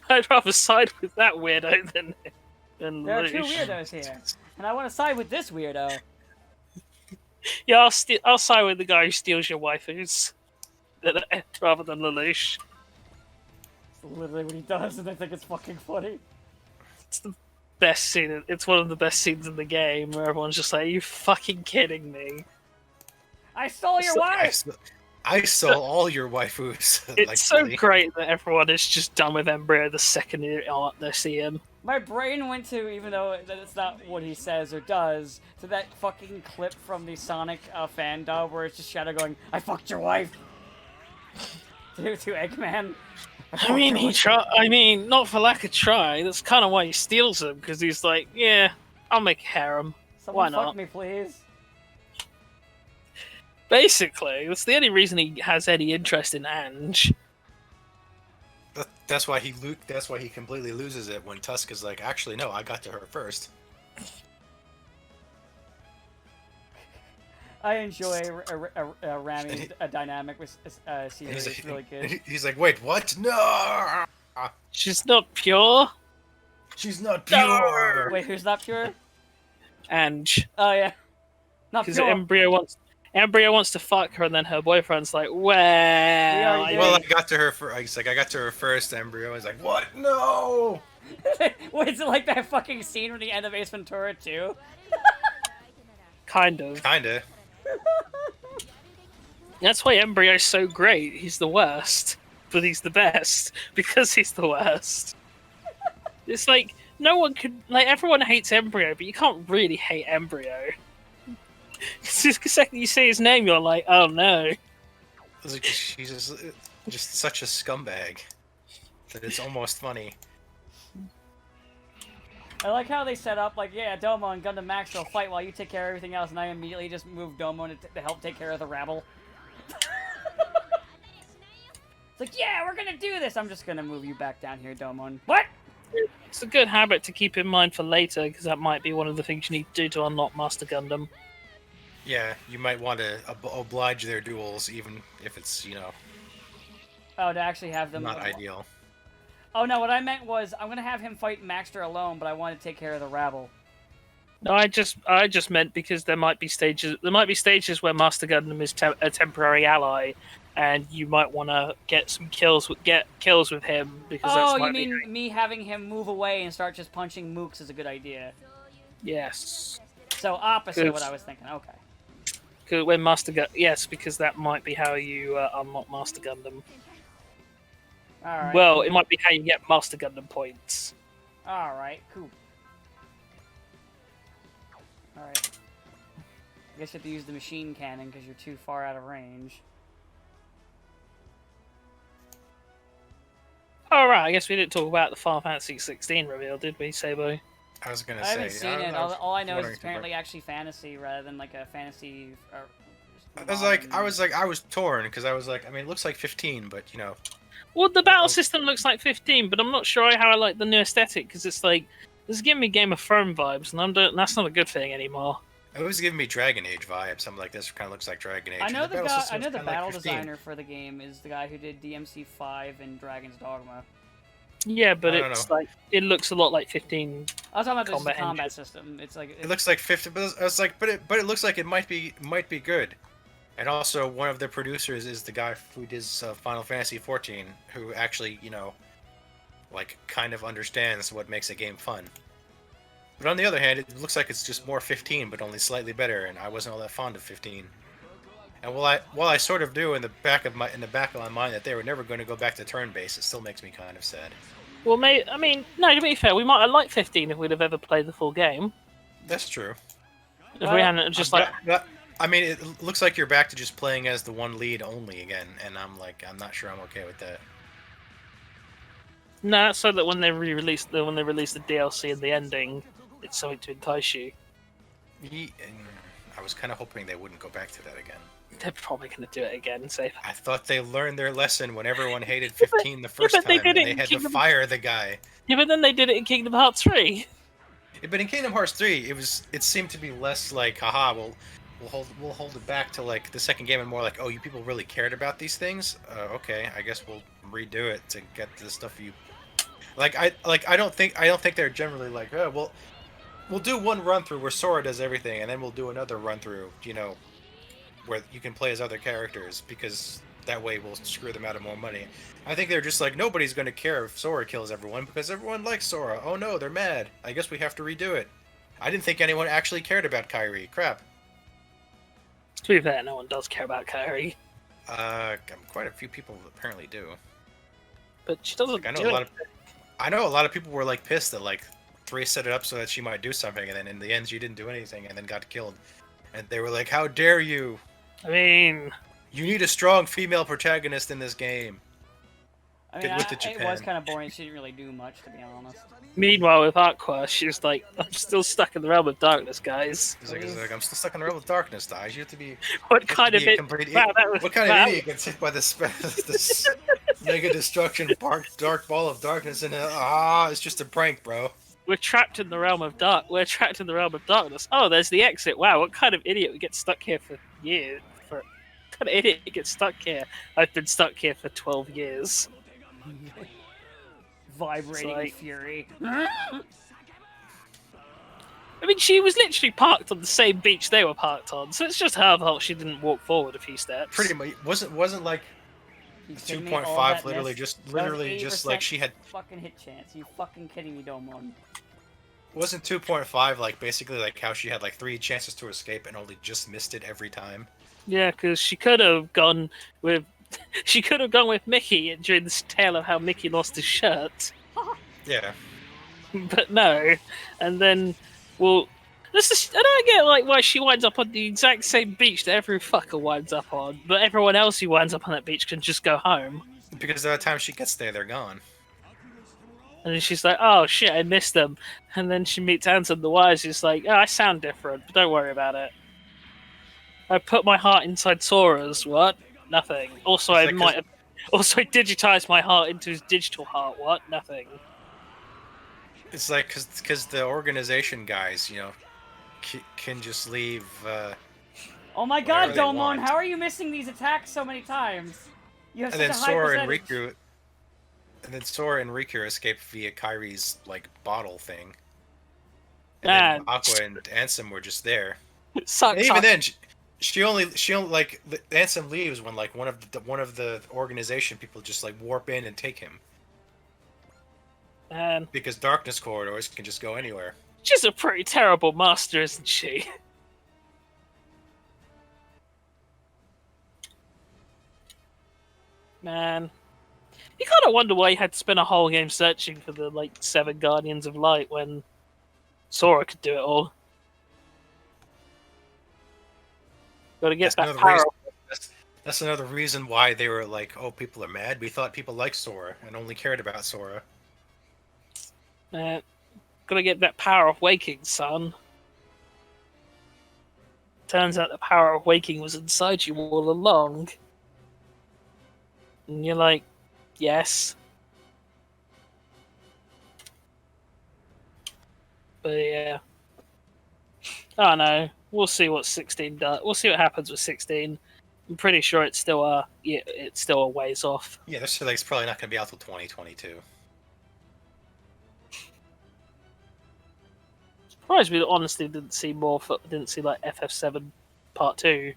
I'd rather side with that weirdo than There are two Lelouch. weirdos here, and I want to side with this weirdo. Yeah, I'll side with the guy who steals your waifus, rather than Lelouch. It's literally what he does, and I think it's fucking funny. It's the best scene. It's one of the best scenes in the game where everyone's just like, "Are you fucking kidding me?" I stole your wife! I stole all your waifus. It's like, so really. great that everyone is just done with Embryo the second they see him. My brain went to, even though it's not what he says or does, to that fucking clip from the Sonic fan dub where it's just Shadow going, "I fucked your wife!" to Eggman. I mean, not for lack of try. That's kind of why he steals them, because he's like, "Yeah, I'll make a harem. Someone Why not?" fuck me, please. Basically, that's the only reason he has any interest in Ange. That's why he completely loses it when Tusk is like, actually, no, I got to her first. I enjoy Rami's dynamic with Caesar. He's It's really good. He's like, wait, what? No, She's not pure. she's not pure. Wait, who's not pure? Ange. Oh yeah, not Because pure. Embryo wants to fuck her, and then her boyfriend's like, "Well, already Well, I got to her I got to her first. Embryo is like, what? No. Wait, is it like that fucking scene from the end of Ace Ventura 2? kind of." Kinda. That's why Embryo's so great. He's the worst, but he's the best because he's the worst. It's like no one could like everyone hates Embryo, but you can't really hate Embryo. The second you say his name, you're like, oh no. He's just such a scumbag that it's almost funny. I like how they set up, like, yeah, Domon and Gundam Max will fight while you take care of everything else, and I immediately just move Domon to help take care of the rabble. It's like, yeah, we're gonna do this! I'm just gonna move you back down here, Domon. What? It's a good habit to keep in mind for later, because that might be one of the things you need to do to unlock Master Gundam. Yeah, you might want to oblige their duels, even if it's, you know... Oh, to actually have them... Not ideal. Oh, no, what I meant was, I'm gonna have him fight Maxter alone, but I want to take care of the rabble. No, I just meant because there might be stages where Master Gundam is a temporary ally, and you might want to get kills with him because Oh, that's you mean me having him move away and start just punching mooks is a good idea? Yes. So opposite of what I was thinking. Okay. Because when yes, because that might be how you unlock Master Gundam. All right. Well, it might be how you get Master Gundam points. All right. Cool. All right. I guess you have to use the machine cannon because you're too far out of range. All right. I guess we didn't talk about the Final Fantasy 16 reveal, did we, Sabo? I was gonna I say... haven't seen it. All I know is it's if apparently actually fantasy rather than like a fantasy... I was torn, because I was like, I mean, it looks like 15, but, you know... Well, the battle system looks like 15, but I'm not sure how I like the new aesthetic, because it's like, it's giving me Game of Thrones vibes, and that's not a good thing anymore. It was giving me Dragon Age vibes. Something like this kind of looks like Dragon Age. I know the battle like designer for the game is the guy who did DMC5 and Dragon's Dogma. Yeah, but it looks a lot like 15. I was talking about the combat system. It's like it looks like 15, but I was like, but it looks like it might be good. And also, one of the producers is the guy who does Final Fantasy 14, who actually, you know, like kind of understands what makes a game fun. But on the other hand, it looks like it's just more 15, but only slightly better, and I wasn't all that fond of 15. And while I sort of do in the back of my mind that they were never going to go back to turn-based, it still makes me kind of sad. Well, I mean, no, to be fair, we might have liked 15 if we'd have ever played the full game. That's true. If we hadn't just I mean, it looks like you're back to just playing as the one lead only again, and I'm not sure I'm okay with that. No, that's so that when they release the DLC and the ending, it's something to entice you. I was kind of hoping they wouldn't go back to that again. They're probably going to do it again. I thought they learned their lesson when everyone hated 15 the first time. They had to fire the guy. Yeah, but then they did it in Kingdom Hearts 3. Yeah, but in Kingdom Hearts 3, it seemed to be less like, haha, we'll hold it back to like the second game, and more like, oh, you people really cared about these things. Okay, I guess we'll redo it to get the stuff you like. I don't think they're generally like, oh, well, we'll do one run through where Sora does everything, and then we'll do another run through, you know, where you can play as other characters, because that way we'll screw them out of more money. I think they're just like, nobody's going to care if Sora kills everyone because everyone likes Sora. Oh no, they're mad. I guess we have to redo it. I didn't think anyone actually cared about Kairi. Crap. To be fair, no one does care about Kairi. Quite a few people apparently do. But she doesn't. Like, I know a lot of people were like pissed that like 3 set it up so that she might do something, and then in the end she didn't do anything and then got killed. And they were like, "How dare you?" I mean, you need a strong female protagonist in this game. I mean, it was kind of boring. She didn't really do much, to be honest. Meanwhile, with Aqua, she's like, I'm still stuck in the realm of darkness, guys. He's like, I'm still stuck in the realm of darkness, guys. You have to be... What kind of idiot gets hit by this mega destruction dark ball of darkness, and it's just a prank, bro. We're trapped in the realm of darkness. Oh, there's the exit. Wow, what kind of idiot would get stuck here for years? What kind of idiot gets stuck here? I've been stuck here for 12 years. Vibrating fury. I mean, she was literally parked on the same beach they were parked on, so it's just her fault she didn't walk forward a few steps. Pretty much. Wasn't like 2.5 literally just like she had fucking hit chance. You fucking kidding me, Domon? wasn't 2.5 like basically like how she had like 3 chances to escape and only just missed it every time? Yeah, because she could have gone with she could have gone with Mickey during this tale of how Mickey lost his shirt, Yeah. but no. And then, well, I don't get like why she winds up on the exact same beach that every fucker winds up on, but everyone else who winds up on that beach can just go home. Because by the time she gets there, they're gone. And then she's like, "Oh shit, I missed them." And then she meets Ansem the Wise. She's like, "Oh, I sound different, but don't worry about it. I put my heart inside Sora's. What? Nothing. Also, It's I like, might have. Also, I digitized my heart into his digital heart. What? Nothing." It's like because the organization guys, can just leave. Oh my god, Whatever they Domon, want. how are you missing these attacks so many times? You have And such then a high Sora and percentage. Riku, escape via Kyrie's like bottle thing. And then Man, Aqua and Ansem were just there. sucks. And even then, she only like Ansem leaves when like one of the organization people just like warp in and take him Man, because darkness corridors can just go anywhere. she's a pretty terrible master, isn't she? Man, you kind of wonder why you had to spend a whole game searching for the like 7 Guardians of Light when Sora could do it all. Got to get That's that another power. reason. That's another reason why they were like, "Oh, people are mad." We thought people liked Sora and only cared about Sora. Got to get that power of waking, son. Turns out the power of waking was inside you all along. And you're like, yes. But yeah. I don't know. We'll see what 16 does. We'll see what happens with 16. I'm pretty sure it's still it's still a ways off. Yeah, this like it's probably not going to be out till 2022. Surprised we honestly didn't see didn't see like FF7 Part 2.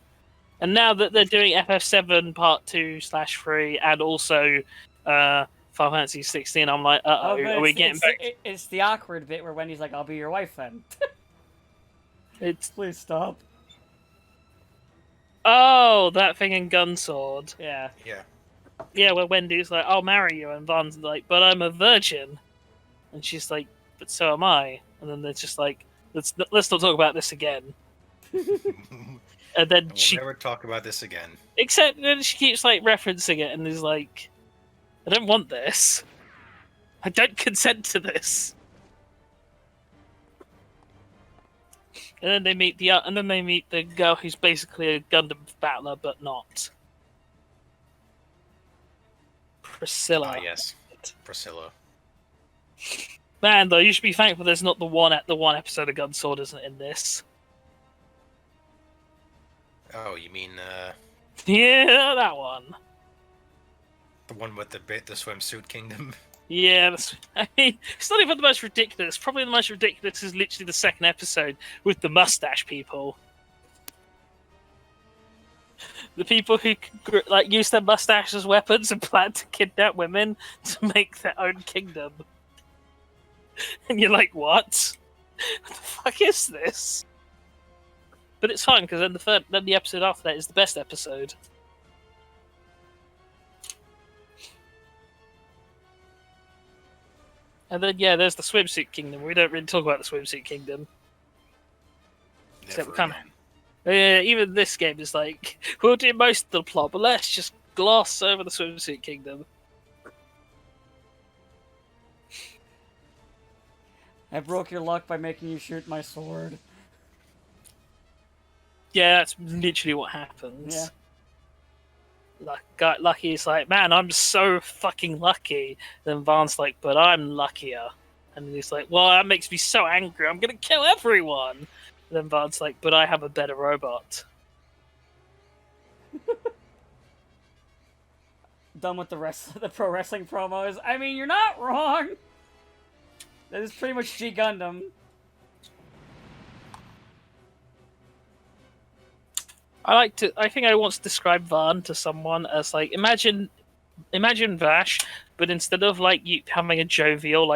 And now that they're doing FF7 Part 2/3 and also Final Fantasy 16, I'm like, Oh, but are we getting back? it's the awkward bit where Wendy's like, I'll be your wife then. It's Please stop. oh, that thing in Gunsword. Yeah. Yeah. Where Wendy's like, I'll marry you, and Van's like, but I'm a virgin, and she's like, but so am I. And then they're just like, let's not talk about this again. And then We'll she, never talk about this again. except then she keeps like referencing it, and is like, I don't want this. I don't consent to this. And then they meet the girl who's basically a Gundam battler, but not. Priscilla. Ah, yes, Priscilla. Man, though, you should be thankful there's not the one episode of Gunsword isn't in this. Oh, you mean Yeah, that one. the one with the swimsuit kingdom? Yeah, I mean, it's not even the most ridiculous. Probably the most ridiculous is literally the second episode with the mustache people. The people who like use their mustache as weapons and plan to kidnap women to make their own kingdom. And you're like, what? What the fuck is this? But it's fine because then the episode after that is the best episode. And then there's the swimsuit kingdom. We don't really talk about the swimsuit kingdom. Except we kind of even this game is like, we'll do most of the plot, but let's just gloss over the swimsuit kingdom. I broke your luck by making you shoot my sword. Yeah, that's literally what happens. Yeah. Lucky's like, man, I'm so fucking lucky. Then Van's like, but I'm luckier. And he's like, well, that makes me so angry. I'm gonna kill everyone. And then Van's like, but I have a better robot. Done with the pro wrestling promos. I mean, you're not wrong. That is pretty much G Gundam. I think I once described Van to someone as like, imagine imagine Vash, but instead of like you having a jovial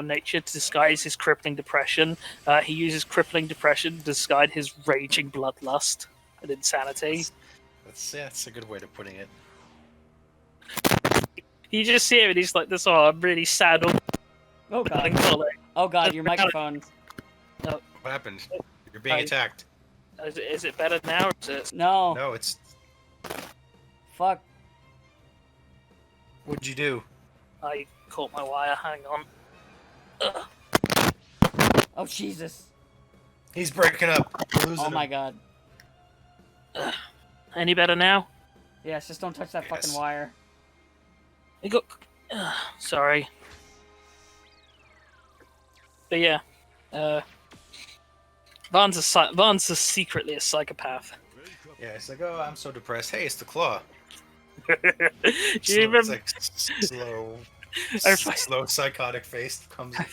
nature to disguise his crippling depression, he uses crippling depression to disguise his raging bloodlust and insanity. That's a good way of putting it. You just see him and he's like this. Oh, I'm really sad. Oh god. Oh god, your microphone. What happened? You're being attacked. Is it better now? Or is it... No. No, it's. Fuck. What'd you do? I caught my wire. Hang on. Ugh. Oh Jesus. He's breaking up. We're losing Oh my him. god. Any better now? Yes, just don't touch that fucking wire. I got. Sorry. But yeah, Vaughn's secretly a psychopath. Yeah, it's like, oh, I'm so depressed. Hey, it's the claw. Do you remember? It's like slow psychotic face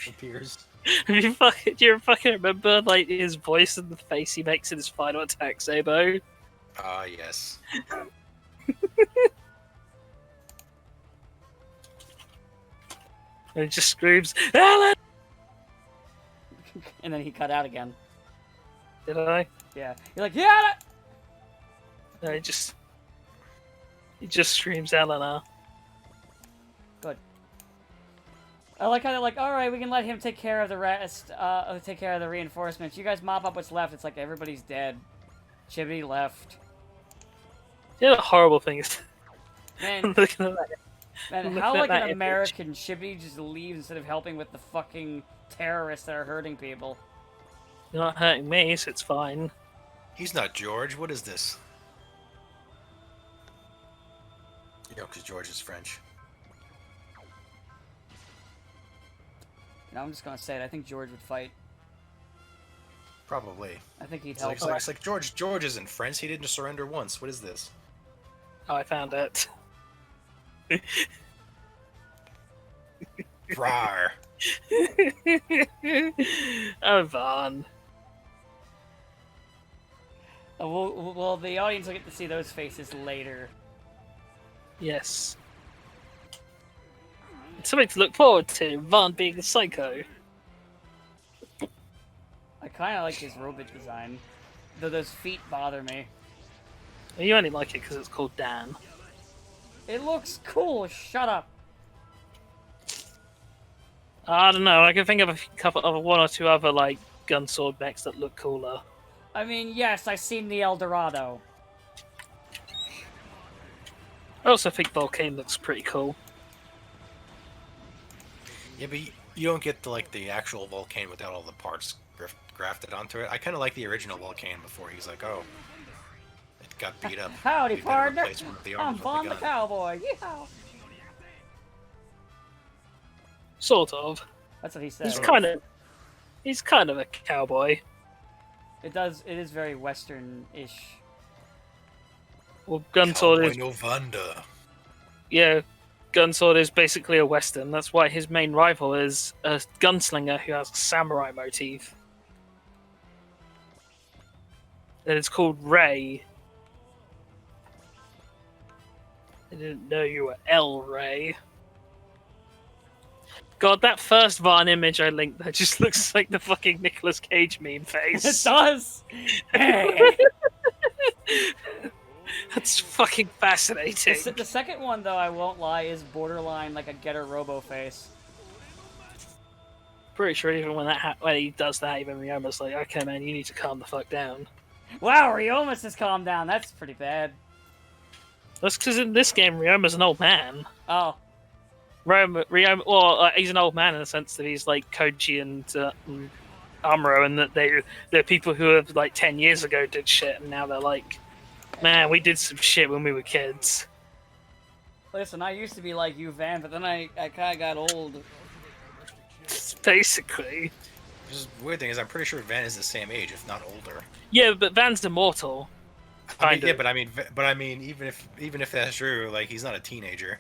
appears. Do you fucking remember like his voice and the face he makes in his final attack, Sabo? Ah, yes. And he just screams, Alan! And then he cut out again. Did I? Yeah. You're like, yeah! No, he just screams Eleanor. Good. I like how they're like, alright, we can let him take care of the rest, take care of the reinforcements. You guys mop up what's left. It's like everybody's dead. Chibi left. Yeah, the horrible thing is... Man, I'm looking at that. man, how like an American Chibi just leaves instead of helping with the fucking terrorists that are hurting people. You're not hurting me, so it's fine. He's not George. What is this? You know, because George is French. No, I'm just gonna say it. I think George would fight. Probably. I think he'd It's help. like, it's like George isn't French. He didn't surrender once. What is this? Oh, I found it. Rawr. Oh, Vaughn. Well, the audience will get to see those faces later. Yes. It's something to look forward to, Vaughn being a psycho. I kind of like his robot design, though those feet bother me. Well, you only like it because it's called Dan. It looks cool. Shut up. I don't know. I can think of one or two other like gun sword mechs that look cooler. I mean, yes, I've seen the El Dorado. I also think Volcane looks pretty cool. Yeah, but you don't get the actual Vulcan without all the parts grafted onto it. I kind of like the original Vulcan before he's like, oh, it got beat up. Howdy, We better partner. replace one of the I'm arms with Vaughn the gun. Cowboy. Yeehaw. Sort of. That's what he says. He's kind of a cowboy. It is very Western-ish. Well, Gunsword is... Cowboy Novanda. Yeah, Gunsword is basically a western. That's why his main rival is a gunslinger who has a samurai motif. And it's called Ray. I didn't know you were El Ray. God, that first Vaughn image I linked that just looks like the fucking Nicolas Cage meme face. It does. That's fucking fascinating. The second one, though, I won't lie, is borderline like a Getter Robo face. Pretty sure even when he does that, even Ryoma's like, okay, man, you need to calm the fuck down. Wow, Ryoma's has calmed down. That's pretty bad. That's because in this game, Ryoma's an old man. Oh. Ryoma, well, he's an old man in the sense that he's like Koji and Amuro, and that they're people who have like 10 years ago did shit, and now they're like, man, we did some shit when we were kids. Listen, I used to be like you, Van, but then I kind of got old. Basically. The weird thing is, I'm pretty sure Van is the same age, if not older. Yeah, but Van's immortal. Yeah, but I mean, even if that's true, like he's not a teenager.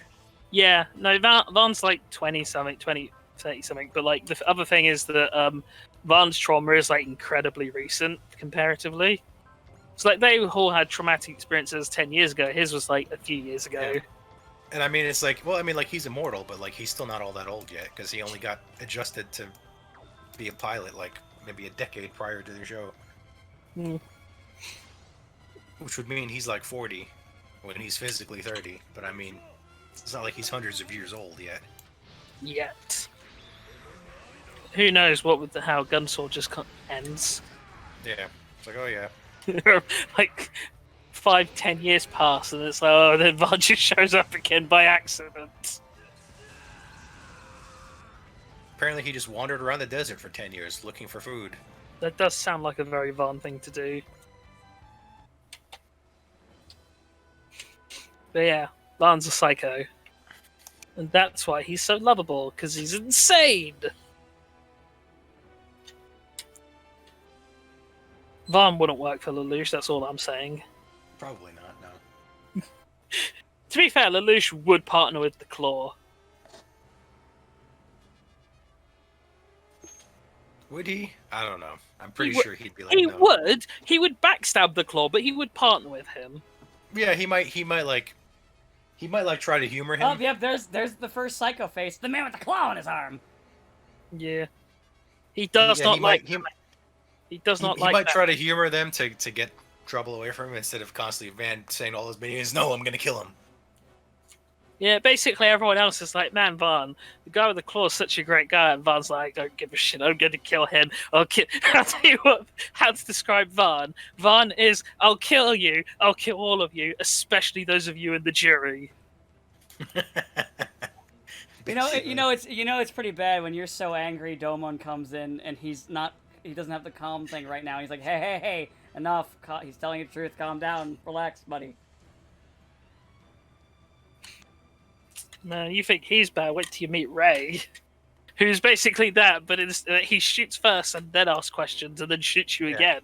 Yeah, no, Van's like 20-something, 30-something, but like the other thing is that Van's trauma is like incredibly recent comparatively. It's like they all had traumatic experiences 10 years ago. His was like a few years ago. And I mean, it's like, well, I mean, like he's immortal, but like he's still not all that old yet because he only got adjusted to be a pilot like maybe a decade prior to the show, Mm. which would mean he's like 40 when he's physically 30. But I mean, it's not like he's hundreds of years old yet. Yet. Who knows what with how Gunsword just ends? Yeah, it's like, oh yeah, Like 5-10 years pass, and it's like, oh, then Vaughn just shows up again by accident. apparently he just wandered around the desert for 10 years looking for food. That does sound like a very Vaughn thing to do. But yeah, Vaughn's a psycho. And that's why he's so lovable, because he's insane! Vaughn wouldn't work for Lelouch, that's all I'm saying. Probably not. No. To be fair, Lelouch would partner with the Claw. Would he? I don't know. I'm pretty would- sure he'd be like, He no. would! He would backstab the Claw, but he would partner with him. Yeah, he might like try to humor him. Oh, yep, there's the first psycho face. The man with the claw on his arm. Yeah. He does Yeah, not he like might, He does not he like might that. try to humor them to get trouble away from him instead of constantly Van saying all his minions, no, I'm gonna kill him. Yeah, basically everyone else is like, man, Vaughn, the guy with the claw is such a great guy, and Vaughn's like, don't give a shit, I'm going to kill him. I'll tell you what, how to describe Vaughn. Vaughn is, I'll kill you, I'll kill all of you, especially those of you in the jury. It's pretty bad when you're so angry. Domon comes in and he doesn't have the calm thing right now. He's like, hey, enough. He's telling you the truth. Calm down, relax, buddy. Man, you think he's bad? Wait till you meet Ray, who's basically that, but he shoots first and then asks questions and then shoots you again.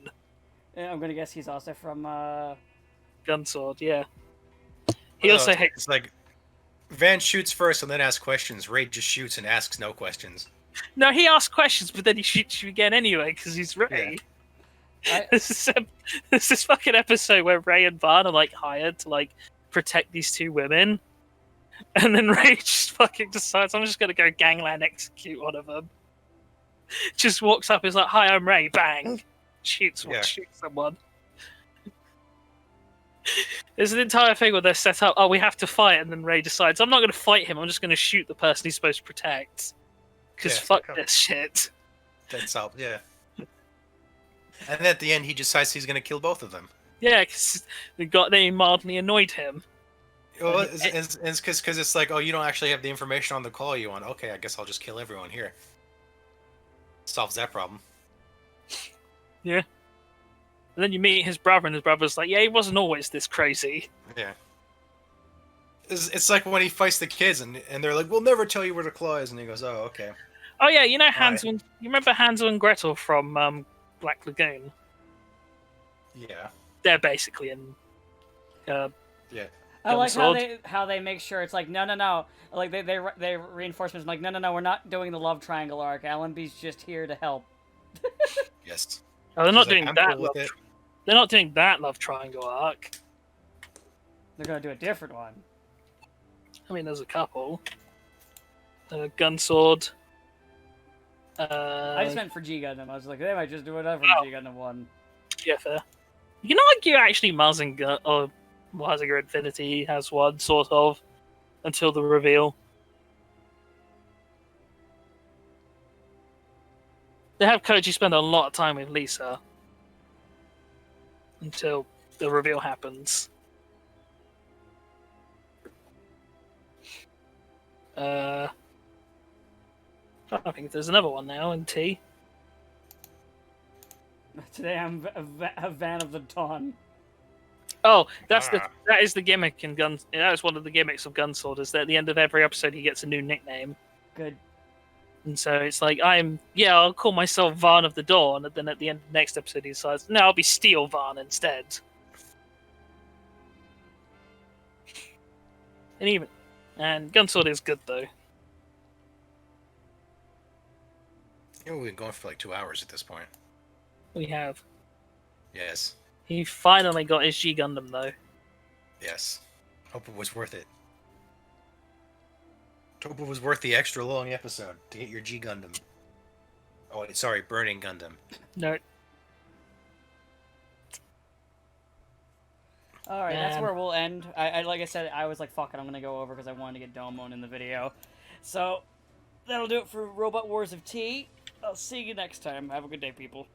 Yeah, I'm gonna guess he's also from Gunsword, yeah. He also hates. It's like Van shoots first and then asks questions. Ray just shoots and asks no questions. No, he asks questions, but then he shoots you again anyway because he's Ray. Yeah. There's this fucking episode where Ray and Vaughn are like hired to like protect these two women, and then Ray just fucking decides, I'm just gonna go gangland execute one of them. Just walks up, is like, "Hi, I'm Ray." Bang, shoots someone. There's an entire thing where they're set up. Oh, we have to fight, and then Ray decides, I'm not going to fight him. I'm just going to shoot the person he's supposed to protect. Because fuck this shit. That's all. Yeah. And then at the end, he decides he's going to kill both of them. Yeah, because they mildly annoyed him. Well, it's because it's like, oh, you don't actually have the information on the call you want. Okay, I guess I'll just kill everyone here. Solves that problem. Yeah. And then you meet his brother, and his brother's like, yeah, he wasn't always this crazy. Yeah. It's like when he fights the kids, and they're like, we'll never tell you where the claw is, and he goes, oh, okay. Oh yeah, you know Hansel. You remember Hansel and Gretel from Black Lagoon? Yeah. They're basically in. Yeah. I like how they make sure it's like no. Like they reinforcements like no, we're not doing the love triangle arc. Allenby's just here to help. Yes. Oh, they're not He's like, doing I'm that. cool with it. They're not doing that love triangle arc. They're gonna do a different one. I mean, there's a couple. Gunsword. I just meant for G Gundam. I was like, they might just do whatever G Gundam 1. Yeah, fair. You can argue actually Mazinger or Mazinger Infinity has one, sort of, until the reveal. They have Koji spend a lot of time with Lisa until the reveal happens. I think there's another one now in T. Today I'm a Van of the Dawn. Oh, that is the gimmick in Guns. That is one of the gimmicks of Gunsword. Is that at the end of every episode he gets a new nickname. Good. And so it's like, I'll call myself Vaughn of the Dawn, and then at the end of the next episode he decides, no, I'll be Steel Vaughn instead. And Gunsword is good though. Yeah, we've been going for like 2 hours at this point. We have. Yes. He finally got his G Gundam though. Yes. Hope it was worth it. Hope it was worth the extra long episode to get your G Gundam. Oh, wait, sorry, Burning Gundam. No. All right, that's Man. where we'll end. I like I said, I was like, fuck it, I'm gonna go over because I wanted to get Domon in the video. So that'll do it for Robot Wars of T. I'll see you next time. Have a good day, people.